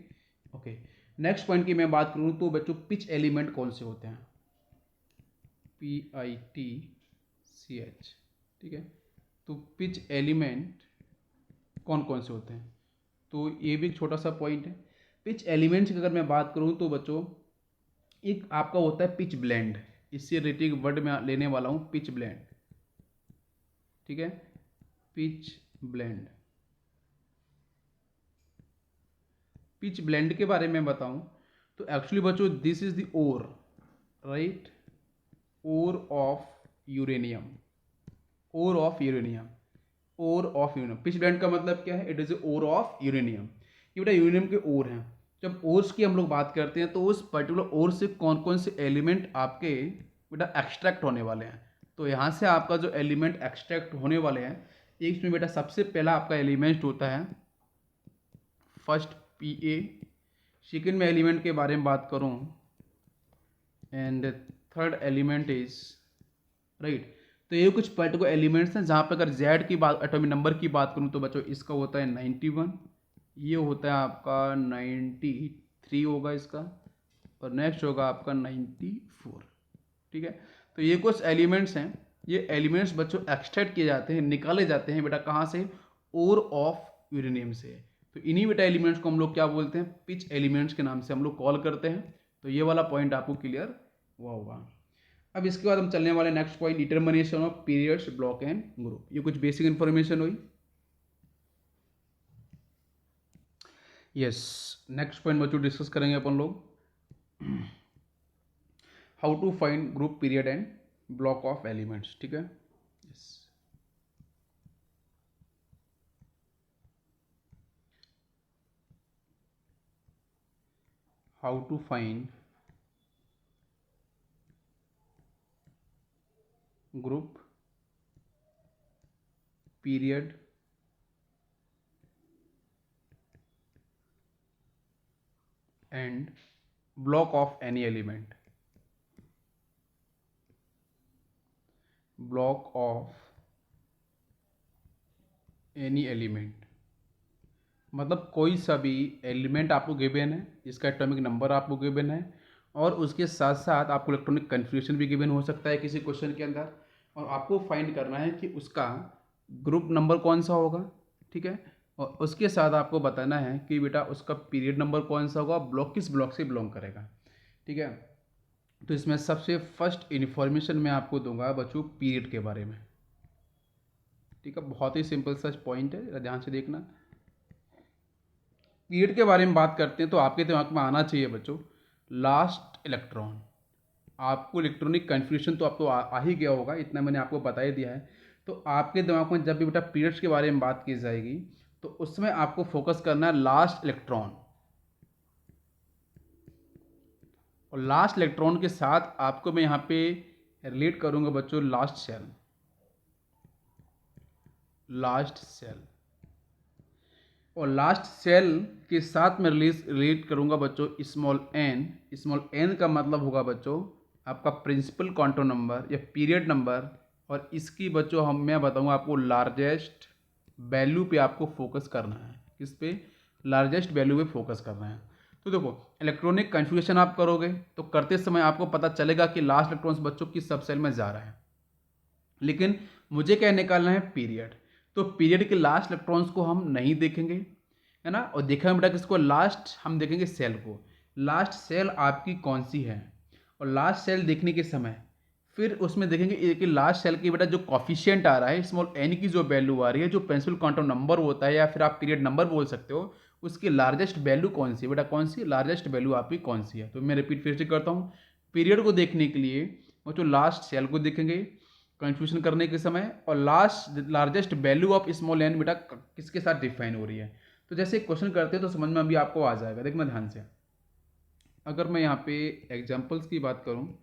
ओके, नेक्स्ट पॉइंट की मैं बात करूँ तो बच्चों पिच एलिमेंट कौन से होते हैं? PITCH, ठीक है। तो पिच एलिमेंट कौन कौन से होते हैं? तो ये भी एक छोटा सा पॉइंट है। पिच एलिमेंट्स की अगर मैं बात करूँ तो बच्चों एक आपका होता है पिच ब्लेंड, इससे रिलेटेड वर्ड में लेने वाला हूँ पिच ब्लेंड, ठीक है। पिच ब्लेंड, पिच ब्लेंड के बारे में बताऊं तो एक्चुअली बच्चों this is the ore, right, ore of uranium, ore of uranium, ore of uranium. Pitchblende का मतलब क्या है? It is ore of uranium. ये बेटा यूरेनियम के ओर हैं। जब ओर्स की हम लोग बात करते हैं तो उस पर्टिकुलर ओर से कौन कौन से एलिमेंट आपके बेटा एक्सट्रैक्ट होने वाले हैं। तो यहाँ से आपका जो एलिमेंट एक्सट्रैक्ट होने वाले हैं, एक इसमें बेटा सबसे पहला आपका एलिमेंट होता है फर्स्ट PA। सेकेंड में एलिमेंट के बारे में बात करूँ and third element is right. तो ये कुछ पर्टिकुलर एलिमेंट्स हैं जहाँ पर अगर Z की बात, एटॉमिक नंबर की बात करूँ तो बच्चों इसका होता है 91, ये होता है आपका 93 होगा इसका, और नेक्स्ट होगा आपका 94, ठीक है। तो ये कुछ एलिमेंट्स हैं, ये एलिमेंट्स बच्चों एक्सट्रैक्ट किए जाते हैं, निकाले जाते हैं बेटा कहाँ से? ओर ऑफ यूरेनियम से। तो इन्हीं बेटा एलिमेंट्स को हम लोग क्या बोलते हैं, पिच एलिमेंट्स के नाम से हम लोग कॉल करते हैं। तो ये वाला पॉइंट आपको क्लियर हुआ होगा। अब इसके बाद हम चलने वाले next point, determination of periods, block and group. ये कुछ बेसिक इन्फॉर्मेशन हुई। यस, नेक्स्ट पॉइंट बच्चों डिस्कस करेंगे अपन लोग, how to find group, period and block of elements. ठीक है, yes. How to find group, period and block of any element, block of any element मतलब कोई सा भी एलिमेंट आपको गिवन है, इसका एटॉमिक नंबर आपको गिवन है, और उसके साथ साथ आपको इलेक्ट्रॉनिक कन्फ्यूजन भी गिवन हो सकता है किसी क्वेश्चन के अंदर, और आपको फाइंड करना है कि उसका ग्रुप नंबर कौन सा होगा। ठीक है, और उसके साथ आपको बताना है कि बेटा उसका पीरियड नंबर कौन सा होगा, ब्लॉक किस ब्लॉक से बिलोंग करेगा। ठीक है, तो इसमें सबसे फर्स्ट इन्फॉर्मेशन मैं आपको दूंगा बच्चों पीरियड के बारे में। ठीक है, बहुत ही सिंपल सा पॉइंट है, ध्यान से देखना। पीरियड के बारे में बात करते हैं तो आपके दिमाग में आना चाहिए बच्चों लास्ट इलेक्ट्रॉन। आपको इलेक्ट्रॉनिक कन्फ्यूजन तो आपको आ ही गया होगा, इतना मैंने आपको बता ही दिया है। तो आपके दिमाग में जब भी बेटा पीरियड्स के बारे में बात की जाएगी तो उसमें आपको फोकस करना है लास्ट इलेक्ट्रॉन, और लास्ट इलेक्ट्रॉन के साथ आपको मैं यहाँ पे रिलेट करूँगा बच्चों लास्ट सेल, लास्ट सेल, और लास्ट सेल के साथ मैं रिलेट करूँगा बच्चों स्मॉल एन। स्मॉल एन का मतलब होगा बच्चों आपका प्रिंसिपल क्वांटम नंबर या पीरियड नंबर, और इसकी बच्चों मैं बताऊँगा आपको लार्जेस्ट वैल्यू पे आपको फोकस करना है। किस पे? लार्जेस्ट वैल्यू पे फोकस करना है। तो देखो इलेक्ट्रॉनिक कन्फ्यूजन आप करोगे तो करते समय आपको पता चलेगा कि लास्ट इलेक्ट्रॉन्स बच्चों किस सब सेल में जा रहा है, लेकिन मुझे क्या निकालना है, पीरियड। तो पीरियड के लास्ट इलेक्ट्रॉन्स को हम नहीं देखेंगे, है ना, और देखेंगे बेटा किसको, लास्ट हम देखेंगे सेल को। लास्ट सेल आपकी कौन सी है, और लास्ट सेल देखने के समय फिर उसमें देखेंगे कि लास्ट सेल की बेटा जो कॉफिशिएंट आ रहा है स्मॉल एन की जो वैल्यू आ रही है, जो प्रिंसिपल क्वांटम नंबर होता है या फिर आप पीरियड नंबर बोल सकते हो, उसकी लार्जेस्ट वैल्यू कौन सी है बेटा, कौन सी लार्जेस्ट वैल्यू आपकी कौन सी है। तो मैं रिपीट फिर से करता हूँ, पीरियड को देखने के लिए वो जो लास्ट सेल को देखेंगे कंफ्यूजन करने के समय, और last largest value of small N बेटा किसके साथ डिफाइन हो रही है। तो जैसे क्वेश्चन करते हैं तो समझ में अभी आपको आ जाएगा, देखना ध्यान से। अगर मैं यहाँ पे एग्जांपल्स की बात करूँ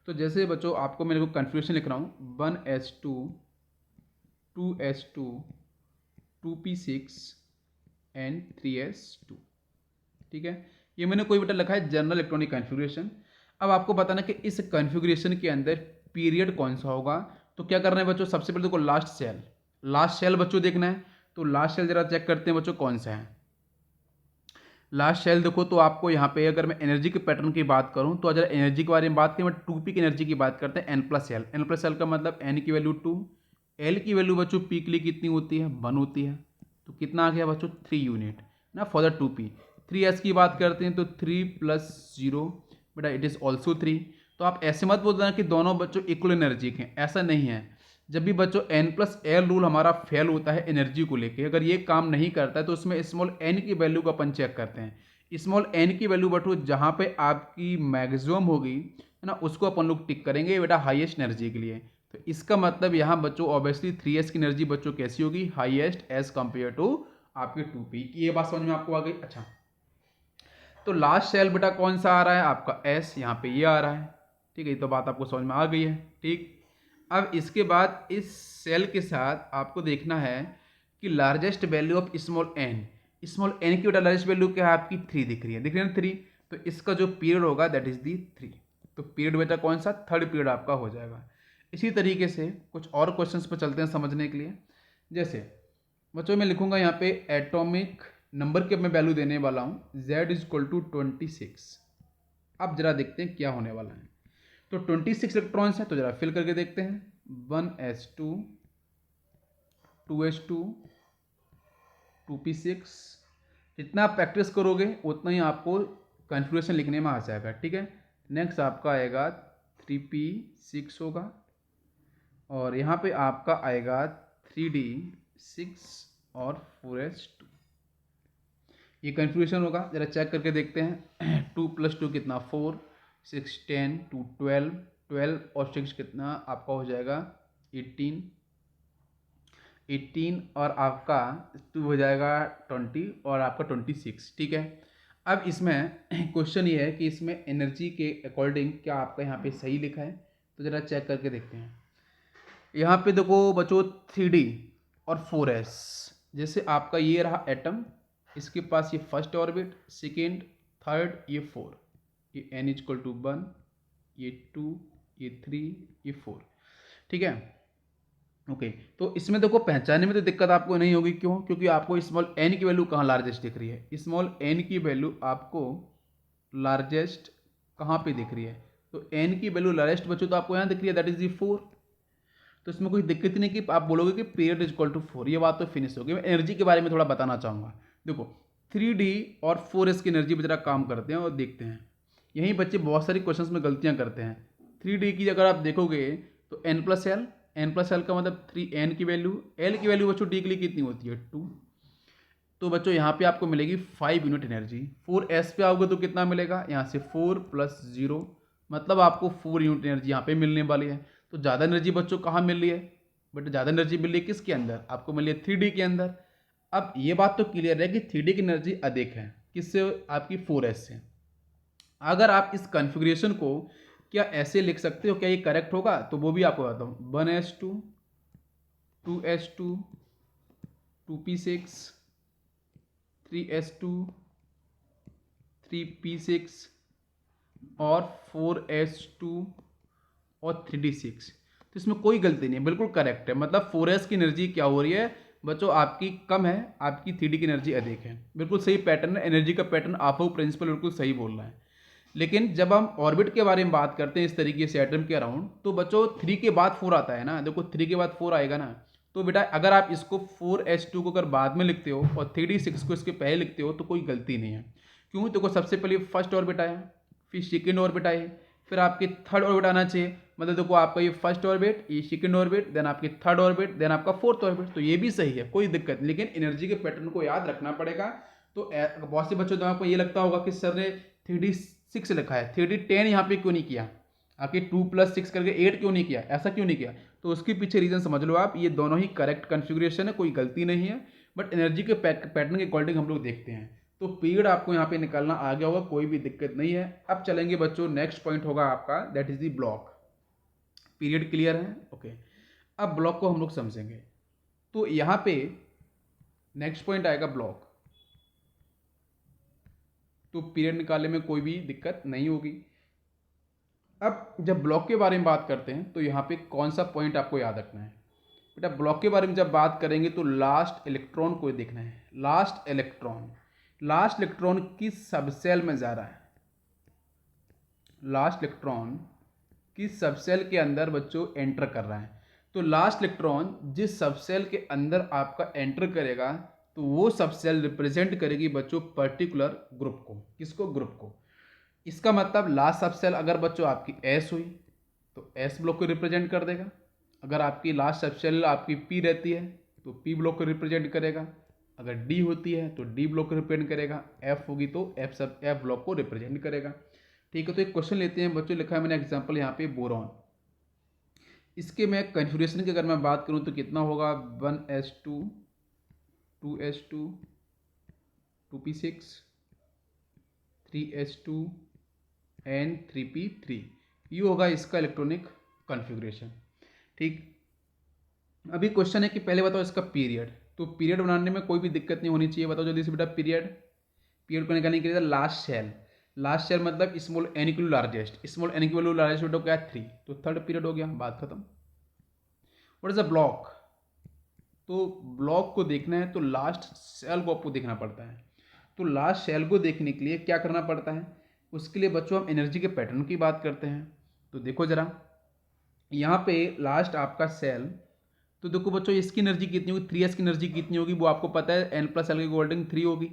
तो जैसे बच्चों आपको मेरे को कन्फ्यूजन लिख रहा हूँ 1s2 2s2 2p6 and 3s2। ठीक है, ये मैंने कोई बेटा लिखा है जनरल इलेक्ट्रॉनिक कन्फिग्रेशन। अब आपको बताना कि इस कन्फिग्रेशन के अंदर पीरियड कौन सा होगा। तो क्या करना है बच्चों, सबसे पहले देखो लास्ट सेल, लास्ट सेल बच्चों देखना है। तो लास्ट सेल जरा चेक करते हैं बच्चों कौन सा है। लास्ट सेल देखो तो आपको यहाँ पे अगर मैं एनर्जी के पैटर्न की बात करूँ तो अगर एनर्जी के बारे में बात करें, मैं 2p की एनर्जी की बात करते हैं N plus L. N plus L का मतलब एन की वैल्यू 2, एल की वैल्यू बच्चों पी के लिए कितनी होती है, 1 होती है। तो कितना आ गया बच्चों, 3 यूनिट ना फॉर द 2p। 3s की बात करते हैं तो 3 + 0 बेटा इट इज़ ऑल्सो 3। तो आप ऐसे मत बोल देना कि दोनों बच्चों इक्वल एनर्जी के हैं, ऐसा नहीं है। जब भी बच्चों एन प्लस एल रूल हमारा फेल होता है एनर्जी को लेके, अगर ये काम नहीं करता है तो उसमें स्मॉल एन की वैल्यू को अपन चेक करते हैं। स्मॉल एन की वैल्यू बटू जहाँ पे आपकी मैक्सिमम होगी, है ना, उसको अपन लोग टिक करेंगे बेटा हाईएस्ट एनर्जी के लिए। तो इसका मतलब यहाँ बच्चों ऑब्वियसली 3s की एनर्जी बच्चों कैसी होगी, हाईएस्ट एज कंपेयर टू आपके 2p की। ये बात समझ में आपको आ गई। अच्छा, तो लास्ट सेल बेटा कौन सा आ रहा है आपका s, यहाँ पे ये आ रहा है। ठीक है, ये तो बात आपको समझ में आ गई है। ठीक, अब इसके बाद इस सेल के साथ आपको देखना है कि largest value of small N. Small N की बेटा लार्जेस्ट वैल्यू क्या है आपकी, 3 दिख रही है, दिख रही है ना 3। तो इसका जो पीरियड होगा दैट इज दी 3। तो पीरियड बेटा कौन सा, थर्ड पीरियड आपका हो जाएगा। इसी तरीके से कुछ और क्वेश्चंस पर चलते हैं समझने के लिए। जैसे बच्चों मैं लिखूंगा यहाँ पे एटॉमिक नंबर की मैं वैल्यू देने वाला हूँ z = 26। अब जरा देखते हैं क्या होने वाला है। तो 26 इलेक्ट्रॉन्स हैं, तो जरा फिल करके देखते हैं। 1s2 2s2 2p6 जितना आप प्रैक्टिस करोगे उतना ही आपको कॉन्फ़िगरेशन लिखने में आ जाएगा, ठीक है। नेक्स्ट आपका आएगा 3p6 होगा, और यहाँ पे आपका आएगा 3d6 और 4s2। ये कन्फ्यूजन होगा, ज़रा चेक करके देखते हैं। 2 + 2 कितना 4, 6 10 2 12, 12 और 6 कितना आपका हो जाएगा 18, 18 और आपका 2 हो जाएगा 20 और आपका 26, ठीक है। अब इसमें क्वेश्चन ये है कि इसमें एनर्जी के अकॉर्डिंग क्या आपका यहाँ पे सही लिखा है, तो ज़रा चेक करके देखते हैं। यहाँ पे देखो बच्चों 3d और 4s, जैसे आपका ये रहा एटम, इसके पास ये फर्स्ट ऑर्बिट, सेकेंड, थर्ड, ये 4, ये n = 1, ये 2, ये 3, ये 4, ठीक है। ओके, तो इसमें देखो पहचानने में तो दिक्कत आपको नहीं होगी, क्यों? क्योंकि आपको स्मॉल n की वैल्यू कहाँ लार्जेस्ट दिख रही है, स्मॉल n की वैल्यू आपको लार्जेस्ट कहाँ पे दिख रही है, तो n की वैल्यू लार्जेस्ट बच्चों तो आपको यहाँ दिख रही है, दैट इज दी 4। तो इसमें कोई दिक्कत नहीं कि आप बोलोगे कि पीरियड इज = 4, ये बात तो फिनिश होगी। मैं एनर्जी के बारे में थोड़ा बताना चाहूँगा। देखो 3d और 4s की एनर्जी पर जरा काम करते हैं और देखते हैं। यहीं बच्चे बहुत सारी क्वेश्चंस में गलतियां करते हैं। 3d की अगर आप देखोगे तो n + l, n + l का मतलब 3n की वैल्यू, l की वैल्यू बच्चों d के लिए कितनी होती है 2, तो बच्चों यहाँ पे आपको मिलेगी 5 यूनिट एनर्जी। 4s पे आओगे तो कितना मिलेगा, यहाँ से 4 + 0, मतलब आपको 4 यूनिट एनर्जी यहाँ पे मिलने वाली है। तो ज़्यादा एनर्जी बच्चों कहाँ मिल रही है, बट ज़्यादा एनर्जी मिल रही है किसके अंदर, आपको मिल रही है 3d के अंदर। अब ये बात तो क्लियर है कि 3d की एनर्जी अधिक है, किससे, आपकी 4s से। अगर आप इस कॉन्फ़िगरेशन को क्या ऐसे लिख सकते हो, क्या ये करेक्ट होगा, तो वो भी आपको बताता हूँ। 1s2, 2s2, 2p6, 3s2, 3p6 और 4s2 और 3d6। तो इसमें कोई गलती नहीं है, बिल्कुल करेक्ट है। मतलब 4s की एनर्जी क्या हो रही है बच्चों, आपकी कम है, आपकी 3d की एनर्जी अधिक है। बिल्कुल सही पैटर्न है, एनर्जी का पैटर्न आपको प्रिंसिपल बिल्कुल सही बोल रहा है। लेकिन जब हम ऑर्बिट के बारे में बात करते हैं इस तरीके से एटम के अराउंड, तो बच्चों 3 के बाद 4 आता है ना, देखो 3 के बाद 4 आएगा ना, तो बेटा अगर आप इसको 4s2 को अगर बाद में लिखते हो और 3d6 को इसके पहले लिखते हो तो कोई गलती नहीं है। क्यों? देखो सबसे पहले फर्स्ट ऑर्बिट आया, फिर सेकेंड ऑर्बिट आए, फिर आपके थर्ड ऑर्बिट आना चाहिए। मतलब देखो आपका ये फर्स्ट ऑर्बिट, ये सेकंड ऑर्बिट, देन आपकी थर्ड ऑर्बिट, देन आपका फोर्थ ऑर्बिट, तो ये भी सही है, कोई दिक्कत नहीं। लेकिन एनर्जी के पैटर्न को याद रखना पड़ेगा। तो बहुत से बच्चों तो आपको ये लगता होगा कि सर ने 3d6 लिखा है, 3d10 यहाँ पे क्यों नहीं किया, आके 2 + 6 करके 8 क्यों नहीं किया, ऐसा क्यों नहीं किया? तो उसके पीछे रीजन समझ लो आप, ये दोनों ही करेक्ट कॉन्फ़िगरेशन है, कोई गलती नहीं है। बट एनर्जी के पैटर्न के अकॉर्डिंग हम लोग देखते हैं। तो पीरियड आपको यहाँ पे निकालना आ गया होगा, कोई भी दिक्कत नहीं है। अब चलेंगे बच्चों, नेक्स्ट पॉइंट होगा आपका, that is the block. Period clear है, ओके। अब ब्लॉक को हम लोग समझेंगे। तो यहाँ पे नेक्स्ट पॉइंट आएगा ब्लॉक। तो पीरियड निकालने में कोई भी दिक्कत नहीं होगी। अब जब ब्लॉक के बारे में बात करते हैं तो यहाँ पे कौन सा पॉइंट आपको याद रखना है बेटा, ब्लॉक के बारे में जब बात करेंगे तो लास्ट इलेक्ट्रॉन को देखना है। लास्ट इलेक्ट्रॉन किस सबसेल में जा रहा है, लास्ट इलेक्ट्रॉन किस सबसेल के अंदर बच्चों एंटर कर रहा है। तो लास्ट इलेक्ट्रॉन जिस सबसेल के अंदर आपका एंटर करेगा तो वो सबसेल रिप्रेजेंट करेगी बच्चों पर्टिकुलर ग्रुप को। किसको? ग्रुप को। इसका मतलब लास्ट सबसेल अगर बच्चों आपकी एस हुई तो एस ब्लॉक को रिप्रेजेंट कर देगा। अगर आपकी लास्ट सबसेल आपकी पी रहती है तो पी ब्लॉक को रिप्रेजेंट करेगा। अगर डी होती है तो डी ब्लॉक को रिप्रेजेंट करेगा। एफ होगी तो एफ ब्लॉक को रिप्रेजेंट करेगा। ठीक है, तो एक क्वेश्चन लेते हैं बच्चों, लिखा है मैंने एग्जांपल यहाँ पे बोरॉन। इसके मैं कन्फ्यूरेशन की अगर मैं बात करूँ तो कितना होगा, 1s2, 2s2, 2p6, 3s2 and 3p3, ये होगा इसका इलेक्ट्रॉनिक कॉन्फ़िगरेशन। ठीक, अभी क्वेश्चन है कि पहले बताओ इसका पीरियड। तो पीरियड बनाने में कोई भी दिक्कत नहीं होनी चाहिए। बताओ जल्दी से बेटा पीरियड को निकालने के लिए लास्ट शेल मतलब small N equal largest, small N equal largest बेटा क्या है 3, तो थर्ड पीरियड हो गया, बात खत्म। What is a block? तो ब्लॉक को देखना है तो लास्ट सेल को आपको देखना पड़ता है। तो लास्ट सेल को देखने के लिए क्या करना पड़ता है, उसके लिए बच्चों हम एनर्जी के पैटर्न की बात करते हैं। तो देखो जरा यहाँ पे लास्ट आपका सेल, तो देखो बच्चों इसकी एनर्जी कितनी होगी, 3s की एनर्जी कितनी होगी वो आपको पता है, n + l की अकॉर्डिंग 3 होगी।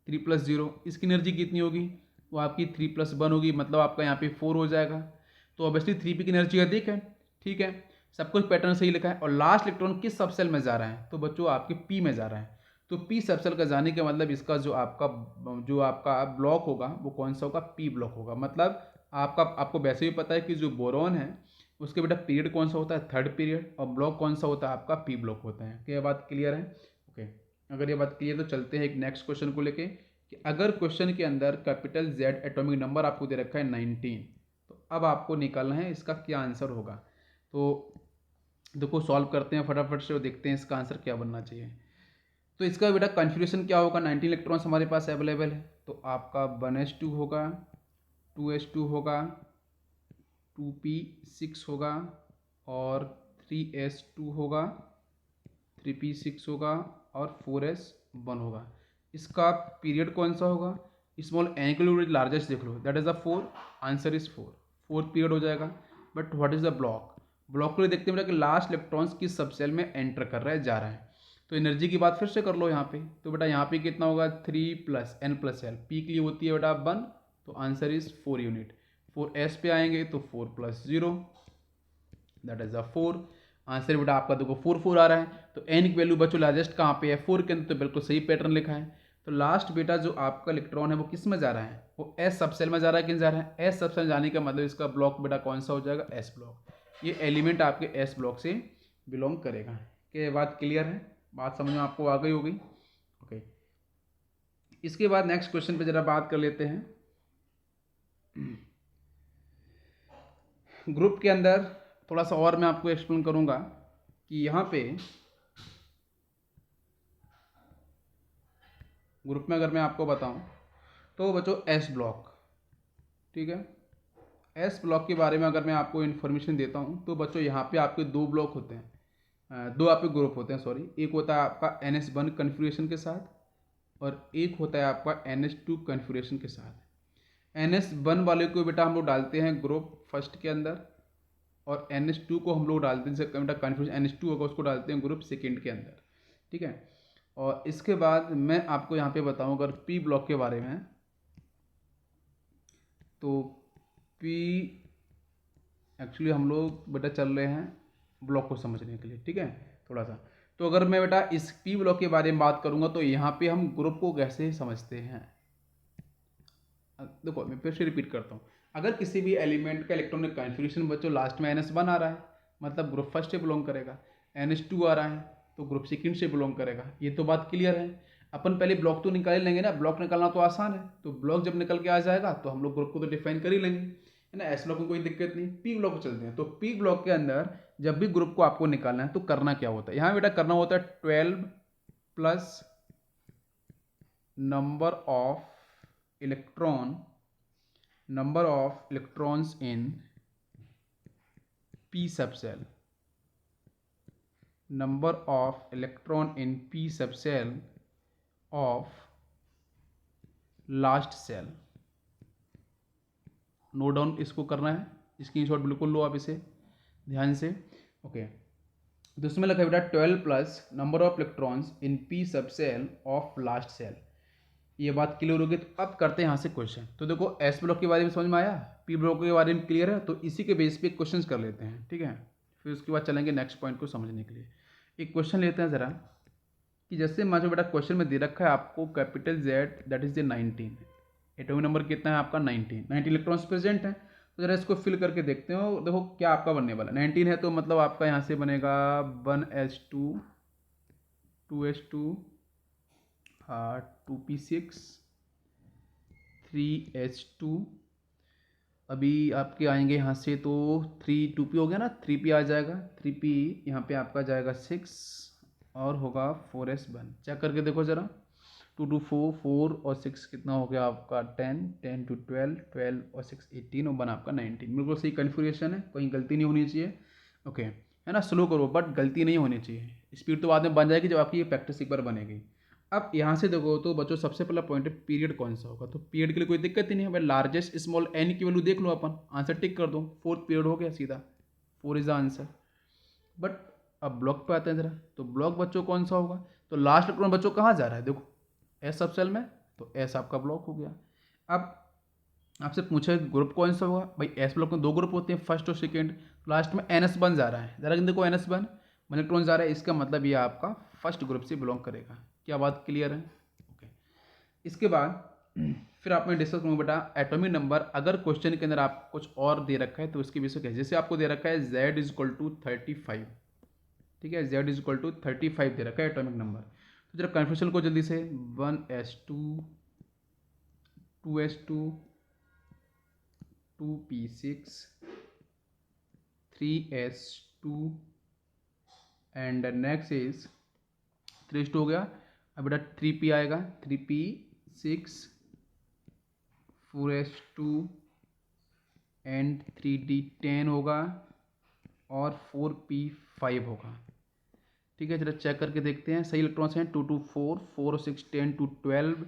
3+0, इसकी एनर्जी कितनी होगी, वो आपकी 3+1 होगी, मतलब आपका यहाँ पे 4 हो जाएगा। तो ऑब्वियसली 3p की एनर्जी अधिक है, ठीक है, सब कुछ पैटर्न सही लिखा है। और लास्ट इलेक्ट्रॉन किस सबसेल में जा रहा है, तो बच्चों आपके पी में जा रहा है। तो पी सबसेल का जाने का मतलब इसका जो आपका ब्लॉक होगा वो कौन सा होगा, पी ब्लॉक होगा। मतलब आपको वैसे भी पता है कि जो बोरॉन है उसके बेटा पीरियड कौन सा होता है, थर्ड पीरियड, और ब्लॉक कौन सा होता है आपका, पी ब्लॉक होता है। क्या बात क्लियर है? ओके, अगर ये बात क्लियर तो चलते हैं एक नेक्स्ट क्वेश्चन को लेके कि अगर क्वेश्चन के अंदर कैपिटल जेड एटॉमिक नंबर आपको दे रखा है 19, तो अब आपको निकालना है इसका क्या आंसर होगा। तो देखो सॉल्व करते हैं फटाफट से और देखते हैं इसका आंसर क्या बनना चाहिए। तो इसका बेटा कन्फ्यूजन क्या होगा, 19 इलेक्ट्रॉन्स हमारे पास अवेलेबल है, तो आपका 1s2 होगा, 2s2 होगा, 2p6 होगा और 3s2 होगा, 3p6 होगा और 4s1 होगा। इसका पीरियड कौन सा होगा, स्मॉल एन के लिए लार्जेस्ट देख लो, that is the 4, answer is 4, fourth period हो जाएगा। But what is the block, block के लिए देखते हैं बेटा कि लास्ट इलेक्ट्रॉन्स किस सबसेल में एंटर कर रहा है, जा रहा है। तो एनर्जी की बात फिर से कर लो यहाँ पे, तो बेटा यहाँ पे कितना होगा 3+n+l, पी के लिए होती है बेटा 1, तो आंसर इज 4 यूनिट। 4s पे आएंगे तो 4+0, दैट इज द 4, आंसर बेटा आपका देखो 4 आ रहा है। तो एन की वैल्यू बच्चों लार्जेस्ट कहाँ पे है, 4 के अंदर, तो बिल्कुल सही पैटर्न लिखा है। तो लास्ट बेटा जो आपका इलेक्ट्रॉन है वो किस में जा रहा है, वो एस सबसेल में जा रहा है, किन जा रहा है, एस सबसेल जाने का मतलब इसका ब्लॉक बेटा कौन सा हो जाएगा, एस ब्लॉक। ये एलिमेंट आपके एस ब्लॉक से बिलोंग करेगा। क्या ये बात क्लियर है, बात समझ में आपको आ गई होगी? ओके, इसके बाद नेक्स्ट क्वेश्चन पे जरा बात कर लेते हैं। ग्रुप के अंदर थोड़ा सा और मैं आपको एक्सप्लेन करूंगा कि यहाँ पे ग्रुप में अगर मैं आपको बताऊं तो बच्चों एस ब्लॉक, ठीक है, एस ब्लॉक के बारे में अगर मैं आपको इन्फॉर्मेशन देता हूं तो बच्चों यहाँ पे आपके दो ब्लॉक होते हैं, दो आपके ग्रुप होते हैं, सॉरी, एक होता है आपका NS1 कन्फिग्रेशन के साथ और एक होता है आपका NS2 कन्फिग्रेशन के साथ। NS1 वाले को बेटा हम लोग डालते हैं ग्रुप फर्स्ट के अंदर और NS2 को हम लोग डालते हैं, जैसे बेटा कन्फ्यूजन NS2 होगा उसको डालते हैं ग्रुप सेकेंड के अंदर, ठीक है। और इसके बाद मैं आपको यहाँ पे बताऊँ अगर पी ब्लॉक के बारे में, तो पी एक्चुअली हम लोग बेटा चल रहे हैं ब्लॉक को समझने के लिए, ठीक है, थोड़ा सा। तो अगर मैं बेटा इस पी ब्लॉक के बारे में बात करूँगा तो यहाँ पे हम ग्रुप को कैसे समझते हैं, देखो मैं फिर से रिपीट करता हूँ। अगर किसी भी एलिमेंट का इलेक्ट्रॉनिक कन्फिग्रेशन बच्चों लास्ट में NS1 आ रहा है मतलब ग्रुप फर्स्ट से बिलोंग करेगा, NS2 आ रहा है तो ग्रुप सेकंड से बिलोंग करेगा। ये तो बात क्लियर है। अपन पहले ब्लॉक तो निकाल लेंगे ना, ब्लॉक निकालना तो आसान है, तो ब्लॉक जब निकल के आ जाएगा तो हम लोग ग्रुप को तो डिफाइन कर ही लेंगे, है ना। एस ब्लॉक में कोई दिक्कत नहीं। पी ब्लॉक को चलते हैं, तो पी ब्लॉक के अंदर जब भी ग्रुप को आपको निकालना है तो करना क्या होता है, यहाँ बेटा करना होता है 12 plus number of electrons in p subcell, number of electron in p subcell of last cell। Note down इसको करना है, स्क्रीनशॉट बिल्कुल लो आप इसे ध्यान से। ओके, तो इसमें लिखा है बेटा 12 plus number of electrons in p subshell of last shell. ये बात क्लियर होगी। तो अब करते हैं यहाँ से क्वेश्चन। तो देखो एस ब्लॉक के बारे में समझ में आया, पी ब्लॉक के बारे में क्लियर है, तो इसी के बेस पे क्वेश्चंस कर लेते हैं, ठीक है। फिर उसके बाद चलेंगे नेक्स्ट पॉइंट को समझने के लिए। एक क्वेश्चन लेते हैं ज़रा कि जैसे मान लो बेटा क्वेश्चन में दे रखा है आपको capital Z that is the 19, atomic number कितना है आपका 19 इलेक्ट्रॉन्स प्रेजेंट है। तो ज़रा इसको फिल करके देखते हो, देखो क्या आपका बनने वाला 19 है, तो मतलब आपका यहाँ से बनेगा 1s2 2s2 2p6 3s2, अभी आपके आएंगे यहाँ से तो 3 2p हो गया ना, 3p आ जाएगा, 3p यहाँ पे आपका जाएगा 6 और होगा 4s1। चेक करके देखो ज़रा, 2 2 4 4 और 6 कितना हो गया आपका 10 10 to 12 12 और 6 18 और 1 आपका 19। बिल्कुल सही कन्फिग्रेशन है, कहीं गलती नहीं होनी चाहिए। ओके, है ना, स्लो करो बट गलती नहीं होनी चाहिए। स्पीड तो बाद में बन जाएगी जब आपकी ये प्रैक्टिस एक बार बनेगी। अब यहाँ से देखो तो बच्चों सबसे पहला पॉइंट है पीरियड कौन सा होगा, तो पीरियड के लिए कोई दिक्कत ही नहीं है भाई, लार्जेस्ट स्मॉल एन की वैल्यू देख लो, अपन आंसर टिक कर दो, फोर्थ पीरियड हो गया सीधा, 4 इज द आंसर। बट अब ब्लॉक पे आते हैं ज़रा, तो ब्लॉक बच्चों कौन सा होगा, तो लास्ट इलेक्ट्रॉन बच्चों कहाँ जा रहा है, देखो एस सब सेल में, तो एस आपका ब्लॉक हो गया। अब आपसे पूछा ग्रुप कौन सा होगा, भाई एस ब्लॉक में दो ग्रुप होते हैं, फर्स्ट और सेकेंड। लास्ट में एन एस बन जा रहा है, ज़रा देखो एन एस बन इलेक्ट्रॉन जा रहा है, इसका मतलब ये आपका फर्स्ट ग्रुप से बिलोंग करेगा। क्या बात क्लियर है? ओके। इसके बाद फिर आपने डिस्कस करूँ बेटा एटॉमिक नंबर। अगर क्वेश्चन के अंदर आप कुछ और दे रखा है तो उसके विषय कैसे, जैसे आपको दे रखा है z इज इक्वल टू 35, ठीक है, z इज इक्वल टू 35 दे रखा है एटॉमिक नंबर। तो जरा कन्फ्यूजन को जल्दी से 1s2 2s2 2p6 3s2 and next is 3s2 हो गया। अब बेटा 3p आएगा, 3p6 4s2 एंड 3d10 होगा और 4p5 होगा। ठीक है, जरा चेक करके देखते हैं। सही इलेक्ट्रॉन्स हैं 2 2 4 4 6 10 2 12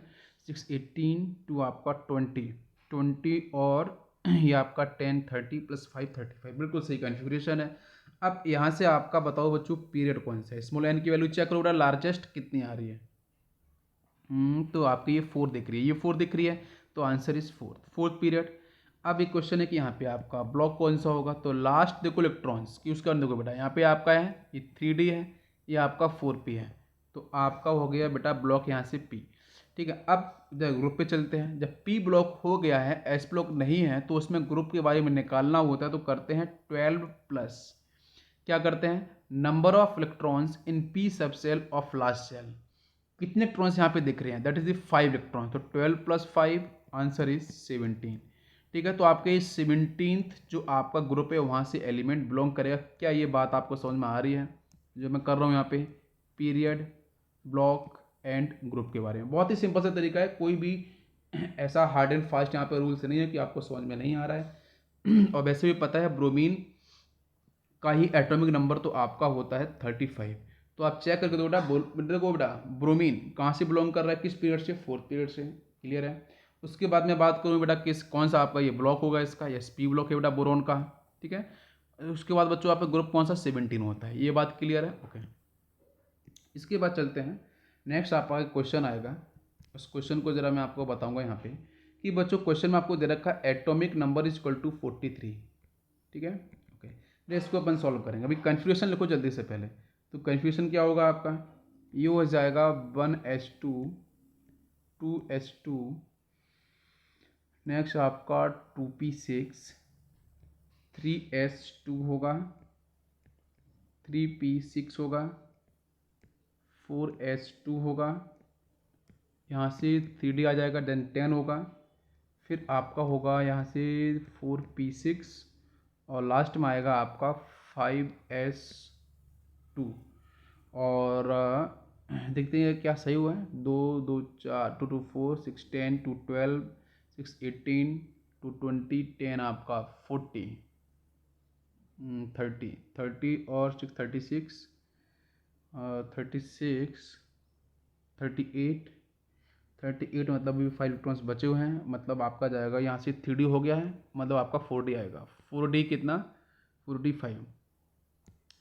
6 18 2 आपका 20 और ये आपका 10 30 प्लस 5 35, बिल्कुल सही कॉन्फ़िगरेशन है। अब यहाँ से आपका बताओ बच्चों पीरियड कौन सा है। स्मॉल एन की वैल्यू चेक करो, लार्जेस्ट कितनी आ रही है। तो आपकी ये 4 दिख रही है, ये 4 दिख रही है, तो आंसर इज फोर्थ पीरियड। अब एक क्वेश्चन है कि यहाँ पे आपका ब्लॉक कौन सा होगा, तो लास्ट देखो इलेक्ट्रॉन्स की उसका देखो बेटा, यहाँ पे आपका है ये 3d है, ये आपका 4p है, तो आपका हो गया बेटा ब्लॉक यहाँ से p। ठीक है, अब ग्रुप पे चलते हैं। जब p ब्लॉक हो गया है, s ब्लॉक नहीं है, तो उसमें ग्रुप के बारे में निकालना होता है, तो करते हैं 12 प्लस क्या करते हैं, number of electrons in p सब सेल ऑफ लास्ट सेल। कितने इलेक्ट्रॉन्स यहाँ पे दिख रहे हैं, दैट इज द 5 इलेक्ट्रॉन, तो 12 प्लस 5 आंसर इज 17। ठीक है, तो आपके 17th जो आपका ग्रुप है वहाँ से एलिमेंट बिलोंग करेगा। क्या ये बात आपको समझ में आ रही है जो मैं कर रहा हूँ यहाँ पे पीरियड, ब्लॉक एंड ग्रुप के बारे में? बहुत ही सिंपल सा तरीका है, कोई भी ऐसा हार्ड एंड फास्ट यहाँ पे रूल्स नहीं है कि आपको समझ में नहीं आ रहा है। और वैसे भी पता है ब्रोमीन का ही एटॉमिक नंबर तो आपका होता है 35। तो आप चेक करके देखो बेटा ब्रोमीन कहाँ से बिलोंग कर रहा है, किस पीरियड से, फोर्थ पीरियड से। क्लियर है? उसके बाद में बात करूँ बेटा कौन सा आपका ये ब्लॉक होगा, इसका यस पी ब्लॉक है बेटा बोरोन का। ठीक है, उसके बाद बच्चों आपका ग्रुप कौन सा 17 होता है, ये बात क्लियर है? ओके। इसके बाद चलते हैं नेक्स्ट आपका क्वेश्चन आएगा, उस क्वेश्चन को जरा मैं आपको बताऊंगा यहाँ पे कि बच्चों क्वेश्चन में आपको दे रखा है atomic number is equal to 43। ठीक है, ओके, इसको अपन सॉल्व करेंगे। अभी कन्फ्यूजन लिखो जल्दी से पहले। तो कन्फ्यूजन क्या होगा आपका, ये हो जाएगा 1s2 2s2 नेक्स्ट आपका 2p6 3s2 होगा 3p6 होगा 4s2 होगा, यहाँ से 3d आ जाएगा, देन 10 होगा, फिर आपका होगा यहाँ से 4p6 और लास्ट में आएगा आपका 5s2। और देखते हैं क्या सही हुआ है, 2 2 4 2 2 4 6 10 2 12 6 18 2 20 10 आपका 40 30 और 6 36 36 38 मतलब भी 5 इलेक्ट्रॉन्स बचे हुए हैं, मतलब आपका जाएगा यहाँ से 3d हो गया है, मतलब आपका 4d आएगा। 4d कितना, 4d 5।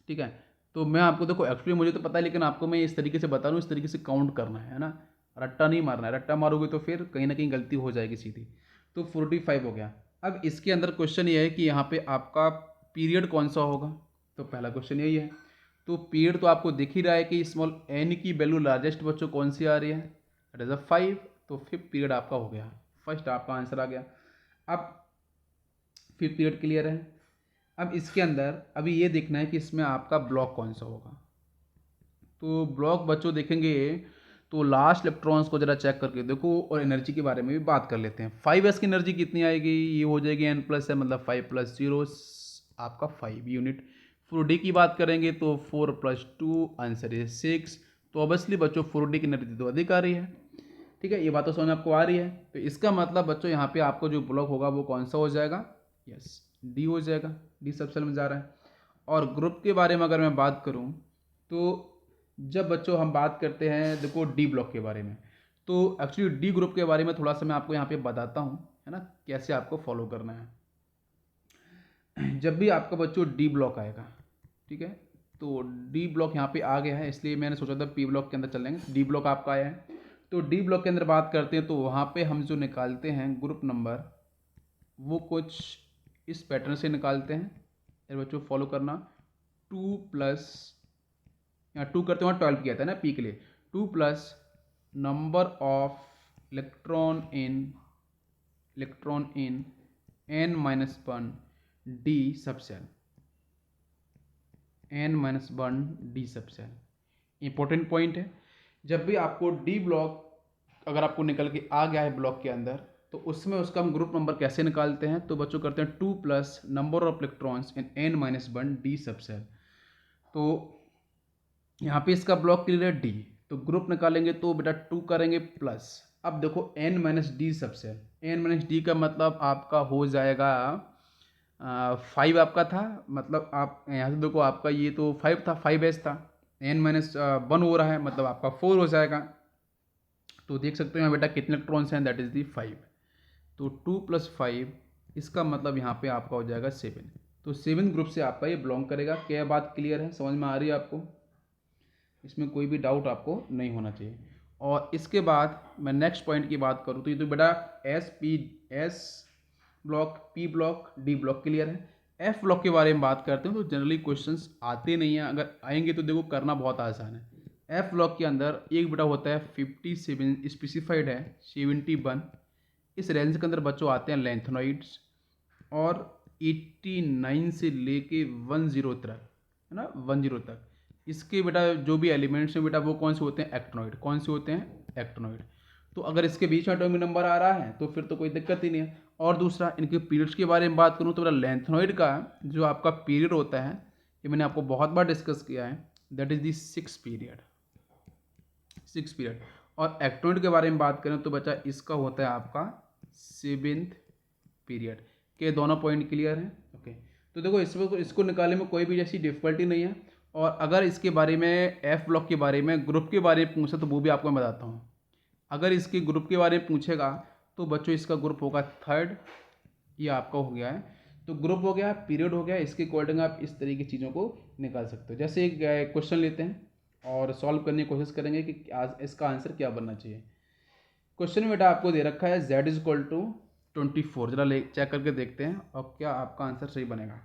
ठीक है, तो मैं आपको देखो एक्चुअली मुझे तो पता है, लेकिन आपको मैं इस तरीके से बता रहा हूँ, इस तरीके से काउंट करना है ना, रट्टा नहीं मारना है। रट्टा मारोगे तो फिर कहीं ना कहीं गलती हो जाएगी सीधी। तो 45 हो गया। अब इसके अंदर क्वेश्चन ये है कि यहाँ पे आपका पीरियड कौन सा होगा, तो पहला क्वेश्चन यही है। तो पीरियड तो आपको दिख ही रहा है कि स्मॉल एन की वैल्यू लार्जेस्ट बच्चों कौन सी आ रही है, दैट इज 5, तो फिर पीरियड आपका हो गया, फर्स्ट आपका आंसर आ गया। अब फिर पीरियड क्लियर है। अब इसके अंदर अभी ये देखना है कि इसमें आपका ब्लॉक कौन सा होगा। तो ब्लॉक बच्चों देखेंगे तो लास्ट इलेक्ट्रॉन्स को जरा चेक करके देखो, और एनर्जी के बारे में भी बात कर लेते हैं। 5s की एनर्जी कितनी आएगी, ये हो जाएगी n प्लस है, मतलब 5 + 0 आपका 5 यूनिट। 4d की बात करेंगे तो 4 + 2 आंसर है 6। तो ऑब्वियसली बच्चों 4d की एनर्जी तो अधिक आ रही है। ठीक है, ये बात तो समझ आपको आ रही है। तो इसका मतलब बच्चों यहाँ पे आपको जो ब्लॉक होगा वो कौन सा हो जाएगा, यस डी हो जाएगा, डी सब सेल में जा रहा है। और ग्रुप के बारे में अगर मैं बात करूँ तो जब बच्चों हम बात करते हैं देखो डी ब्लॉक के बारे में, तो एक्चुअली डी ग्रुप के बारे में थोड़ा सा मैं आपको यहाँ पे बताता हूँ, है ना, कैसे आपको फॉलो करना है। जब भी आपका बच्चों डी ब्लॉक आएगा, ठीक है, तो डी ब्लॉक यहाँ पे आ गया है, इसलिए मैंने सोचा था पी ब्लॉक के अंदर चलेंगे। डी ब्लॉक आपका आया है, तो डी ब्लॉक के अंदर बात करते हैं तो वहाँ पे हम जो निकालते हैं ग्रुप नंबर वो कुछ इस पैटर्न से निकालते हैं। यार बच्चों फॉलो करना, 2 प्लस, यहाँ 2 करते वहाँ 12 किया था ना पी के लिए, 2 plus number of electron in n-1 D subshell, n-1 D subshell. Important point है, जब भी आपको डी ब्लॉक अगर आपको निकल के आ गया है ब्लॉक के अंदर तो उसमें उसका हम ग्रुप नंबर कैसे निकालते हैं, तो बच्चों करते हैं 2 plus number of electrons in n-1 D subshell. तो यहाँ पे इसका ब्लॉक क्लियर है डी, तो ग्रुप निकालेंगे तो बेटा 2 करेंगे प्लस, अब देखो n-d सबसेल, n-d का मतलब आपका हो जाएगा 5 आपका था, मतलब आप यहाँ से देखो आपका ये तो 5 था, 5s था, n-1 हो रहा है मतलब आपका 4 हो जाएगा। तो देख सकते हो यहाँ बेटा कितने इलेक्ट्रॉन्स हैं, दैट इज़ दी 5। तो 2 प्लस 5 इसका मतलब यहाँ पे आपका हो जाएगा 7। तो 7 ग्रुप से आपका ये बिलोंग करेगा। क्या बात क्लियर है, समझ में आ रही है आपको? इसमें कोई भी डाउट आपको नहीं होना चाहिए। और इसके बाद मैं नेक्स्ट पॉइंट की बात करूँ तो ये तो बेटा S block, P block, D block clear है। एफ ब्लॉक के बारे में बात करते हैं तो जनरली क्वेश्चंस आते नहीं हैं, अगर आएंगे तो देखो करना बहुत आसान है। एफ ब्लॉक के अंदर एक बेटा होता है 57, स्पेसिफाइड है 71। इस रेंज के अंदर बच्चों आते हैं लेंथनॉइड्स, और 89 से लेके 10 तक, है ना, 10 तक इसके बेटा जो भी एलिमेंट्स हैं बेटा वो कौन से होते हैं, एक्टिनॉइड। कौन से होते हैं, एक्टिनॉइड। तो अगर इसके बीच में एटॉमिक नंबर आ रहा है तो फिर तो कोई दिक्कत ही नहीं है। और दूसरा इनके पीरियड्स के बारे में बात करूँ तो बेटा लेंथनॉइड का जो आपका पीरियड होता है ये मैंने आपको बहुत बार डिस्कस किया है, दैट इज़ दी 6 पीरियड। और एक्टिनॉइड के बारे में बात करें तो बच्चा इसका होता है आपका 7th पीरियड। के दोनों पॉइंट क्लियर हैं? ओके। तो देखो इसको निकालने में कोई भी जैसी डिफिकल्टी नहीं है। और अगर इसके बारे में एफ ब्लॉक के बारे में ग्रुप के बारे में पूछे तो वो भी आपको मैं बताता हूँ। अगर इसके ग्रुप के बारे में पूछेगा तो बच्चों इसका ग्रुप होगा 3rd, ये आपका हो गया है। तो ग्रुप हो गया, पीरियड हो गया, इसके अकॉर्डिंग आप इस तरीके की चीज़ों को निकाल सकते हो। जैसे एक क्वेश्चन लेते हैं और सॉल्व करने की कोशिश करेंगे कि आज इसका आंसर क्या बनना चाहिए। क्वेश्चन में बेटा आपको दे रखा है z=24, जरा ले चेक करके देखते हैं और क्या आपका आंसर सही बनेगा।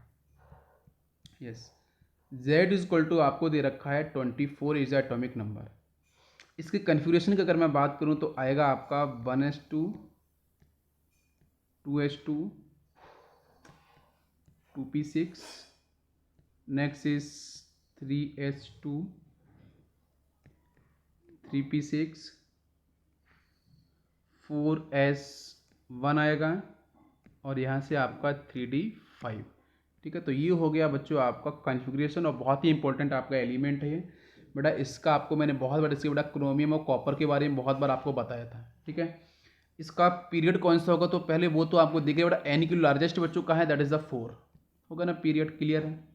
यस, z आपको दे रखा है 24 इज एटॉमिक नंबर। इसके कन्फिग्रेशन की अगर मैं बात करूं तो आएगा आपका 1s2, 2s2, 2p6, next is 3s2, 3p6, 4s1 आएगा, और यहाँ से आपका 3d5। ठीक है, तो ये हो गया बच्चों आपका कॉन्फ़िगरेशन, और बहुत ही इंपॉर्टेंट आपका एलिमेंट है ये बेटा। इसका आपको मैंने बहुत बार इसके बेटा क्रोमियम और कॉपर के बारे में बहुत बार आपको बताया था। ठीक है, इसका पीरियड कौन सा होगा तो पहले वो तो आपको दिखेगा बेटा, एन की लार्जेस्ट बच्चों का है, दैट इज़ द 4 होगा ना, पीरियड क्लियर है।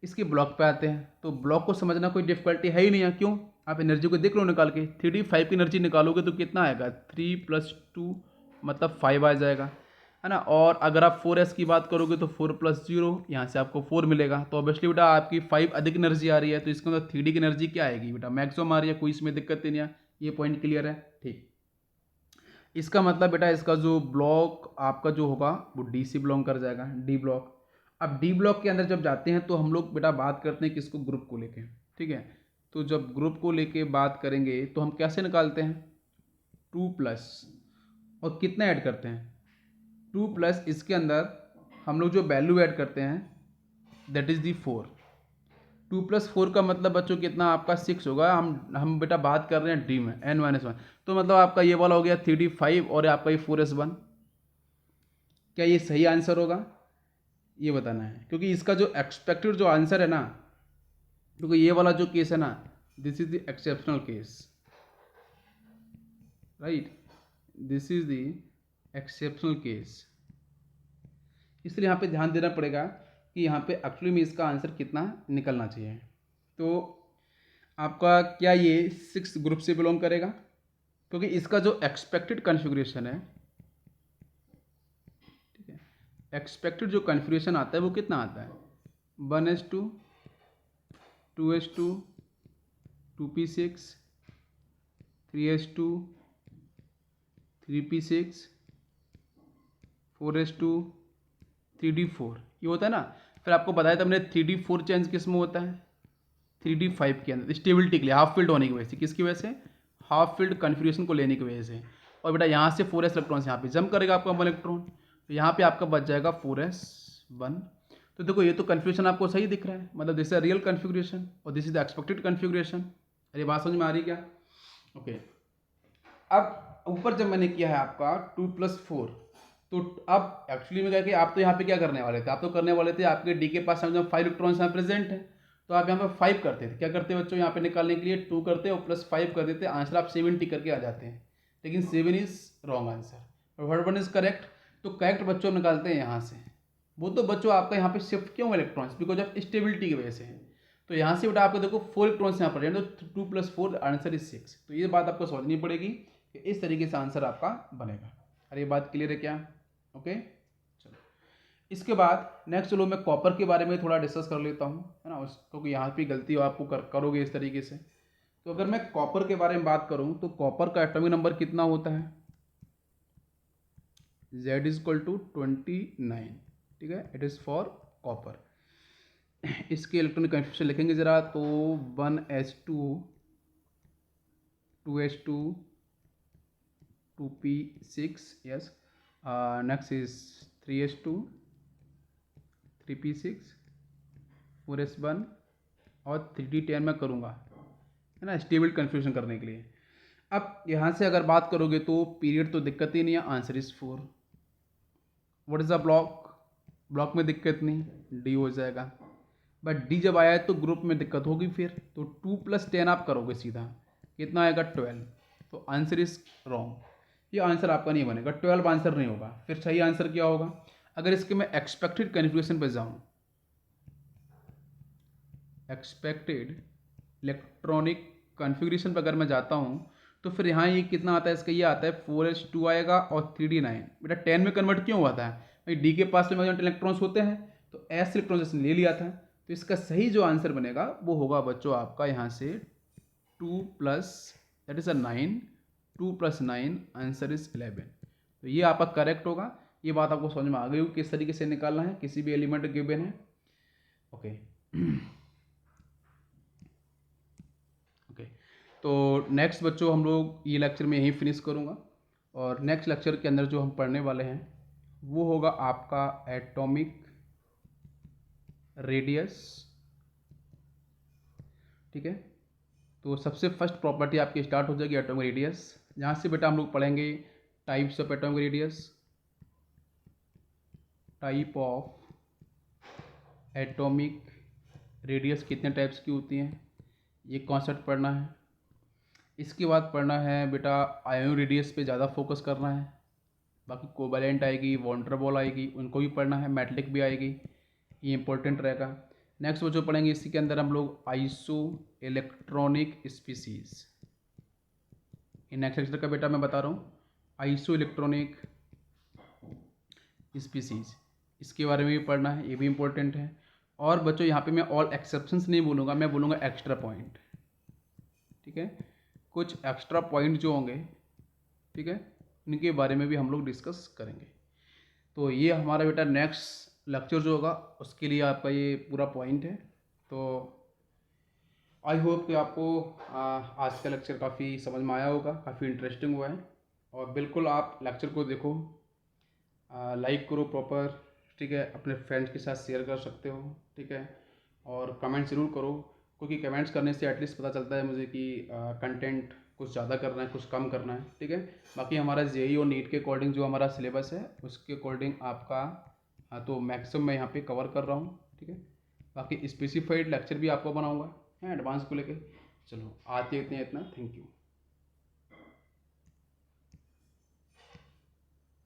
इसके ब्लॉक पे आते हैं तो ब्लॉक को समझना कोई डिफिकल्टी है ही नहीं है। क्यों, आप एनर्जी को देख लो निकाल के, 3d5 की एनर्जी निकालोगे तो कितना आएगा, 3 + 2 मतलब 5 आ जाएगा, है ना। और अगर आप 4s की बात करोगे तो 4 + 0 यहाँ से आपको 4 मिलेगा। तो ऑब्वियसली बेटा आपकी 5 अधिक एनर्जी आ रही है, तो इसके अंदर 3d की एनर्जी क्या आएगी बेटा, मैक्सिमम आ रही है, कोई इसमें दिक्कत नहीं है। ये पॉइंट क्लियर है? ठीक, इसका मतलब बेटा इसका जो ब्लॉक आपका जो होगा वो डी से बिलोंग कर जाएगा, डी ब्लॉक। अब डी ब्लॉक के अंदर जब जाते हैं तो हम लोग बेटा बात करते हैं किसको, ग्रुप को लेके। ठीक है, तो जब ग्रुप को लेके बात करेंगे तो हम कैसे निकालते हैं, 2 प्लस, और कितना ऐड करते हैं, 2 प्लस इसके अंदर हम लोग जो वैल्यू ऐड करते हैं दैट इज़ दी 4। 2 + 4 का मतलब बच्चों कितना आपका 6 होगा। हम बेटा बात कर रहे हैं डी में, n-1, तो मतलब आपका ये वाला हो गया 3d5 और आपका ये 4s1। क्या ये सही आंसर होगा, ये बताना है, क्योंकि इसका जो एक्सपेक्टेड जो आंसर है ना, क्योंकि ये वाला जो केस है ना, this is the exceptional case, right, this is the exceptional case. इसलिए यहाँ पे ध्यान देना पड़ेगा कि यहाँ पे एक्चुअली में इसका आंसर कितना निकलना चाहिए। तो आपका क्या ये 6 ग्रुप से बिलोंग करेगा, क्योंकि इसका जो एक्सपेक्टेड कॉन्फ़िगरेशन है, ठीक है, एक्सपेक्टेड जो कॉन्फ़िगरेशन आता है वो कितना आता है, 1s2, 2s2, 2p6, 3s2, 3p6 4s2 3d4 ये होता है ना। फिर आपको बताया था हमने 3d4 चेंज किस में होता है, 3d5 के अंदर स्टेबिलिटी के लिए, हाफ फील्ड होने की वजह से। किसकी वजह से, हाफ फील्ड कन्फ्यूजन को लेने की वजह से। और बेटा यहाँ से 4s इलेक्ट्रॉन यहाँ पे जंप करेगा आपका 1 इलेक्ट्रॉन, तो यहाँ पे आपका बच जाएगा 4s1। तो देखो ये तो कन्फ्यूजन आपको सही दिख रहा है, मतलब दिस इज रियल कन्फिग्रेशन और this is the expected configuration. अरे बात समझ में आ रही क्या? ओके अब ऊपर जब मैंने किया है आपका 2+4, तो अब एक्चुअली में क्या कि आप तो यहाँ पे क्या करने वाले थे, आप तो करने वाले थे आपके डी के पास जब 5 इलेक्ट्रॉन्स यहाँ प्रेजेंट है, तो आप यहाँ पे 5 करते थे। क्या करते बच्चों, यहाँ पे निकालने के लिए 2 करते और +5 कर देते, आंसर आप 70 करके आ जाते हैं। लेकिन 7 इज रॉन्ग आंसर, और 1 इज करेक्ट। तो करेक्ट बच्चों निकालते हैं यहाँ से। वो तो बच्चों आपका यहाँ पे शिफ्ट क्यों इलेक्ट्रॉन्स, बिकॉज ऑफ स्टेबिलिटी की वजह से है। तो यहाँ से बेटा आपको देखो 4 इलेक्ट्रॉन्स यहाँ पर, तो 2+4 आंसर इज 6। तो ये बात आपको समझनी पड़ेगी कि इस तरीके से आंसर आपका बनेगा। अरे ये बात क्लियर है क्या? ओके चलो इसके बाद नेक्स्ट चलो मैं कॉपर के बारे में थोड़ा डिस्कस कर लेता हूँ, है ना, क्योंकि यहाँ पे गलती आपको करोगे इस तरीके से। तो अगर मैं कॉपर के बारे में बात करूँ तो कॉपर का एटॉमिक नंबर कितना होता है, Z इज इक्वल टू 29, ठीक है, इट इज़ फॉर कॉपर। इसके इलेक्ट्रॉनिक कन्फिग्रेशन लिखेंगे ज़रा, तो 1s2 2s2 2p6 yes, next is 3s2 3p6 4s1 और 3d10 में करूँगा, है ना, स्टेबल कन्फ्यूजन करने के लिए। अब यहाँ से अगर बात करोगे तो पीरियड तो दिक्कत ही नहीं है, answer is 4। What is the block, block में दिक्कत नहीं, डी हो जाएगा। बट डी जब आया है तो ग्रुप में दिक्कत होगी फिर, तो 2+10 आप करोगे सीधा, कितना आएगा 12। तो आंसर इज रॉन्ग, ये आंसर आपका नहीं बनेगा, 12 आंसर नहीं होगा। फिर सही आंसर क्या होगा, अगर इसके मैं एक्सपेक्टेड कन्फ्यूजन पर जाऊँ, एक्सपेक्टेड इलेक्ट्रॉनिक कन्फिग्रेशन पर अगर मैं जाता हूँ, तो फिर यहाँ ये कितना आता है, इसका ये आता है 4s2 आएगा और 3d9। बेटा 10 में कन्वर्ट क्यों हुआ था भाई, डी के पास में इलेक्ट्रॉन्स होते हैं तो एस इलेक्ट्रॉन्स ले लिया था। तो इसका सही जो आंसर बनेगा वो होगा बच्चों आपका यहाँ से 2 plus that is 9, 2 + 9 answer is 11। तो ये आपका करेक्ट होगा। ये बात आपको समझ में आ गई हो किस तरीके से निकालना है, किसी भी एलिमेंट गिवन है। ओके ओके तो नेक्स्ट बच्चों हम लोग ये लेक्चर में यहीं फिनिश करूँगा, और नेक्स्ट लेक्चर के अंदर जो हम पढ़ने वाले हैं वो होगा आपका एटॉमिक रेडियस, ठीक है। तो सबसे फर्स्ट प्रॉपर्टी आपकी स्टार्ट हो जाएगी एटॉमिक रेडियस, जहाँ से बेटा हम लोग पढ़ेंगे types of atomic radius, type of atomic radius कितने टाइप्स की होती हैं, ये कॉन्सेप्ट पढ़ना है। इसके बाद पढ़ना है बेटा आयोन रेडियस पे ज़्यादा फोकस करना है, बाकी कोवैलेंट आएगी, वॉन डेर वाल्स आएगी, उनको भी पढ़ना है, मेटलिक भी आएगी, ये इंपॉर्टेंट रहेगा। नेक्स्ट वो जो पढ़ेंगे इसी के अंदर हम लोग आइसो इलेक्ट्रॉनिक स्पीसीज, ये नेक्स्ट लेक्चर का बेटा मैं बता रहा हूँ, आइसो इलेक्ट्रॉनिक स्पीसीज, इसके बारे में भी पढ़ना है, ये भी इंपॉर्टेंट है। और बच्चों यहाँ पे मैं ऑल एक्सेप्शंस नहीं बोलूँगा, मैं बोलूँगा एक्स्ट्रा पॉइंट, ठीक है, कुछ एक्स्ट्रा पॉइंट जो होंगे, ठीक है, इनके बारे में भी हम लोग डिस्कस करेंगे। तो ये हमारा बेटा नेक्स्ट लेक्चर जो होगा उसके लिए आपका ये पूरा पॉइंट है। तो आई होप कि आपको आज का लेक्चर काफ़ी समझ में आया होगा, काफ़ी इंटरेस्टिंग हुआ है। और बिल्कुल आप लेक्चर को देखो, लाइक करो प्रॉपर, ठीक है, अपने फ्रेंड्स के साथ शेयर कर सकते हो, ठीक है, और कमेंट ज़रूर करो, क्योंकि कमेंट्स करने से एटलीस्ट पता चलता है मुझे कि कंटेंट कुछ ज़्यादा करना है, कुछ कम करना है, ठीक है। बाकी हमारा जेईई और नीट के अकॉर्डिंग जो हमारा सिलेबस है उसके अकॉर्डिंग आपका तो मैक्सिमम मैं यहाँ पे कवर कर रहा हूँ, ठीक है। बाकी स्पेसिफाइड लेक्चर भी आपको बनाऊँगा एडवांस को लेके। चलो आज देखते हैं इतना, थैंक यू।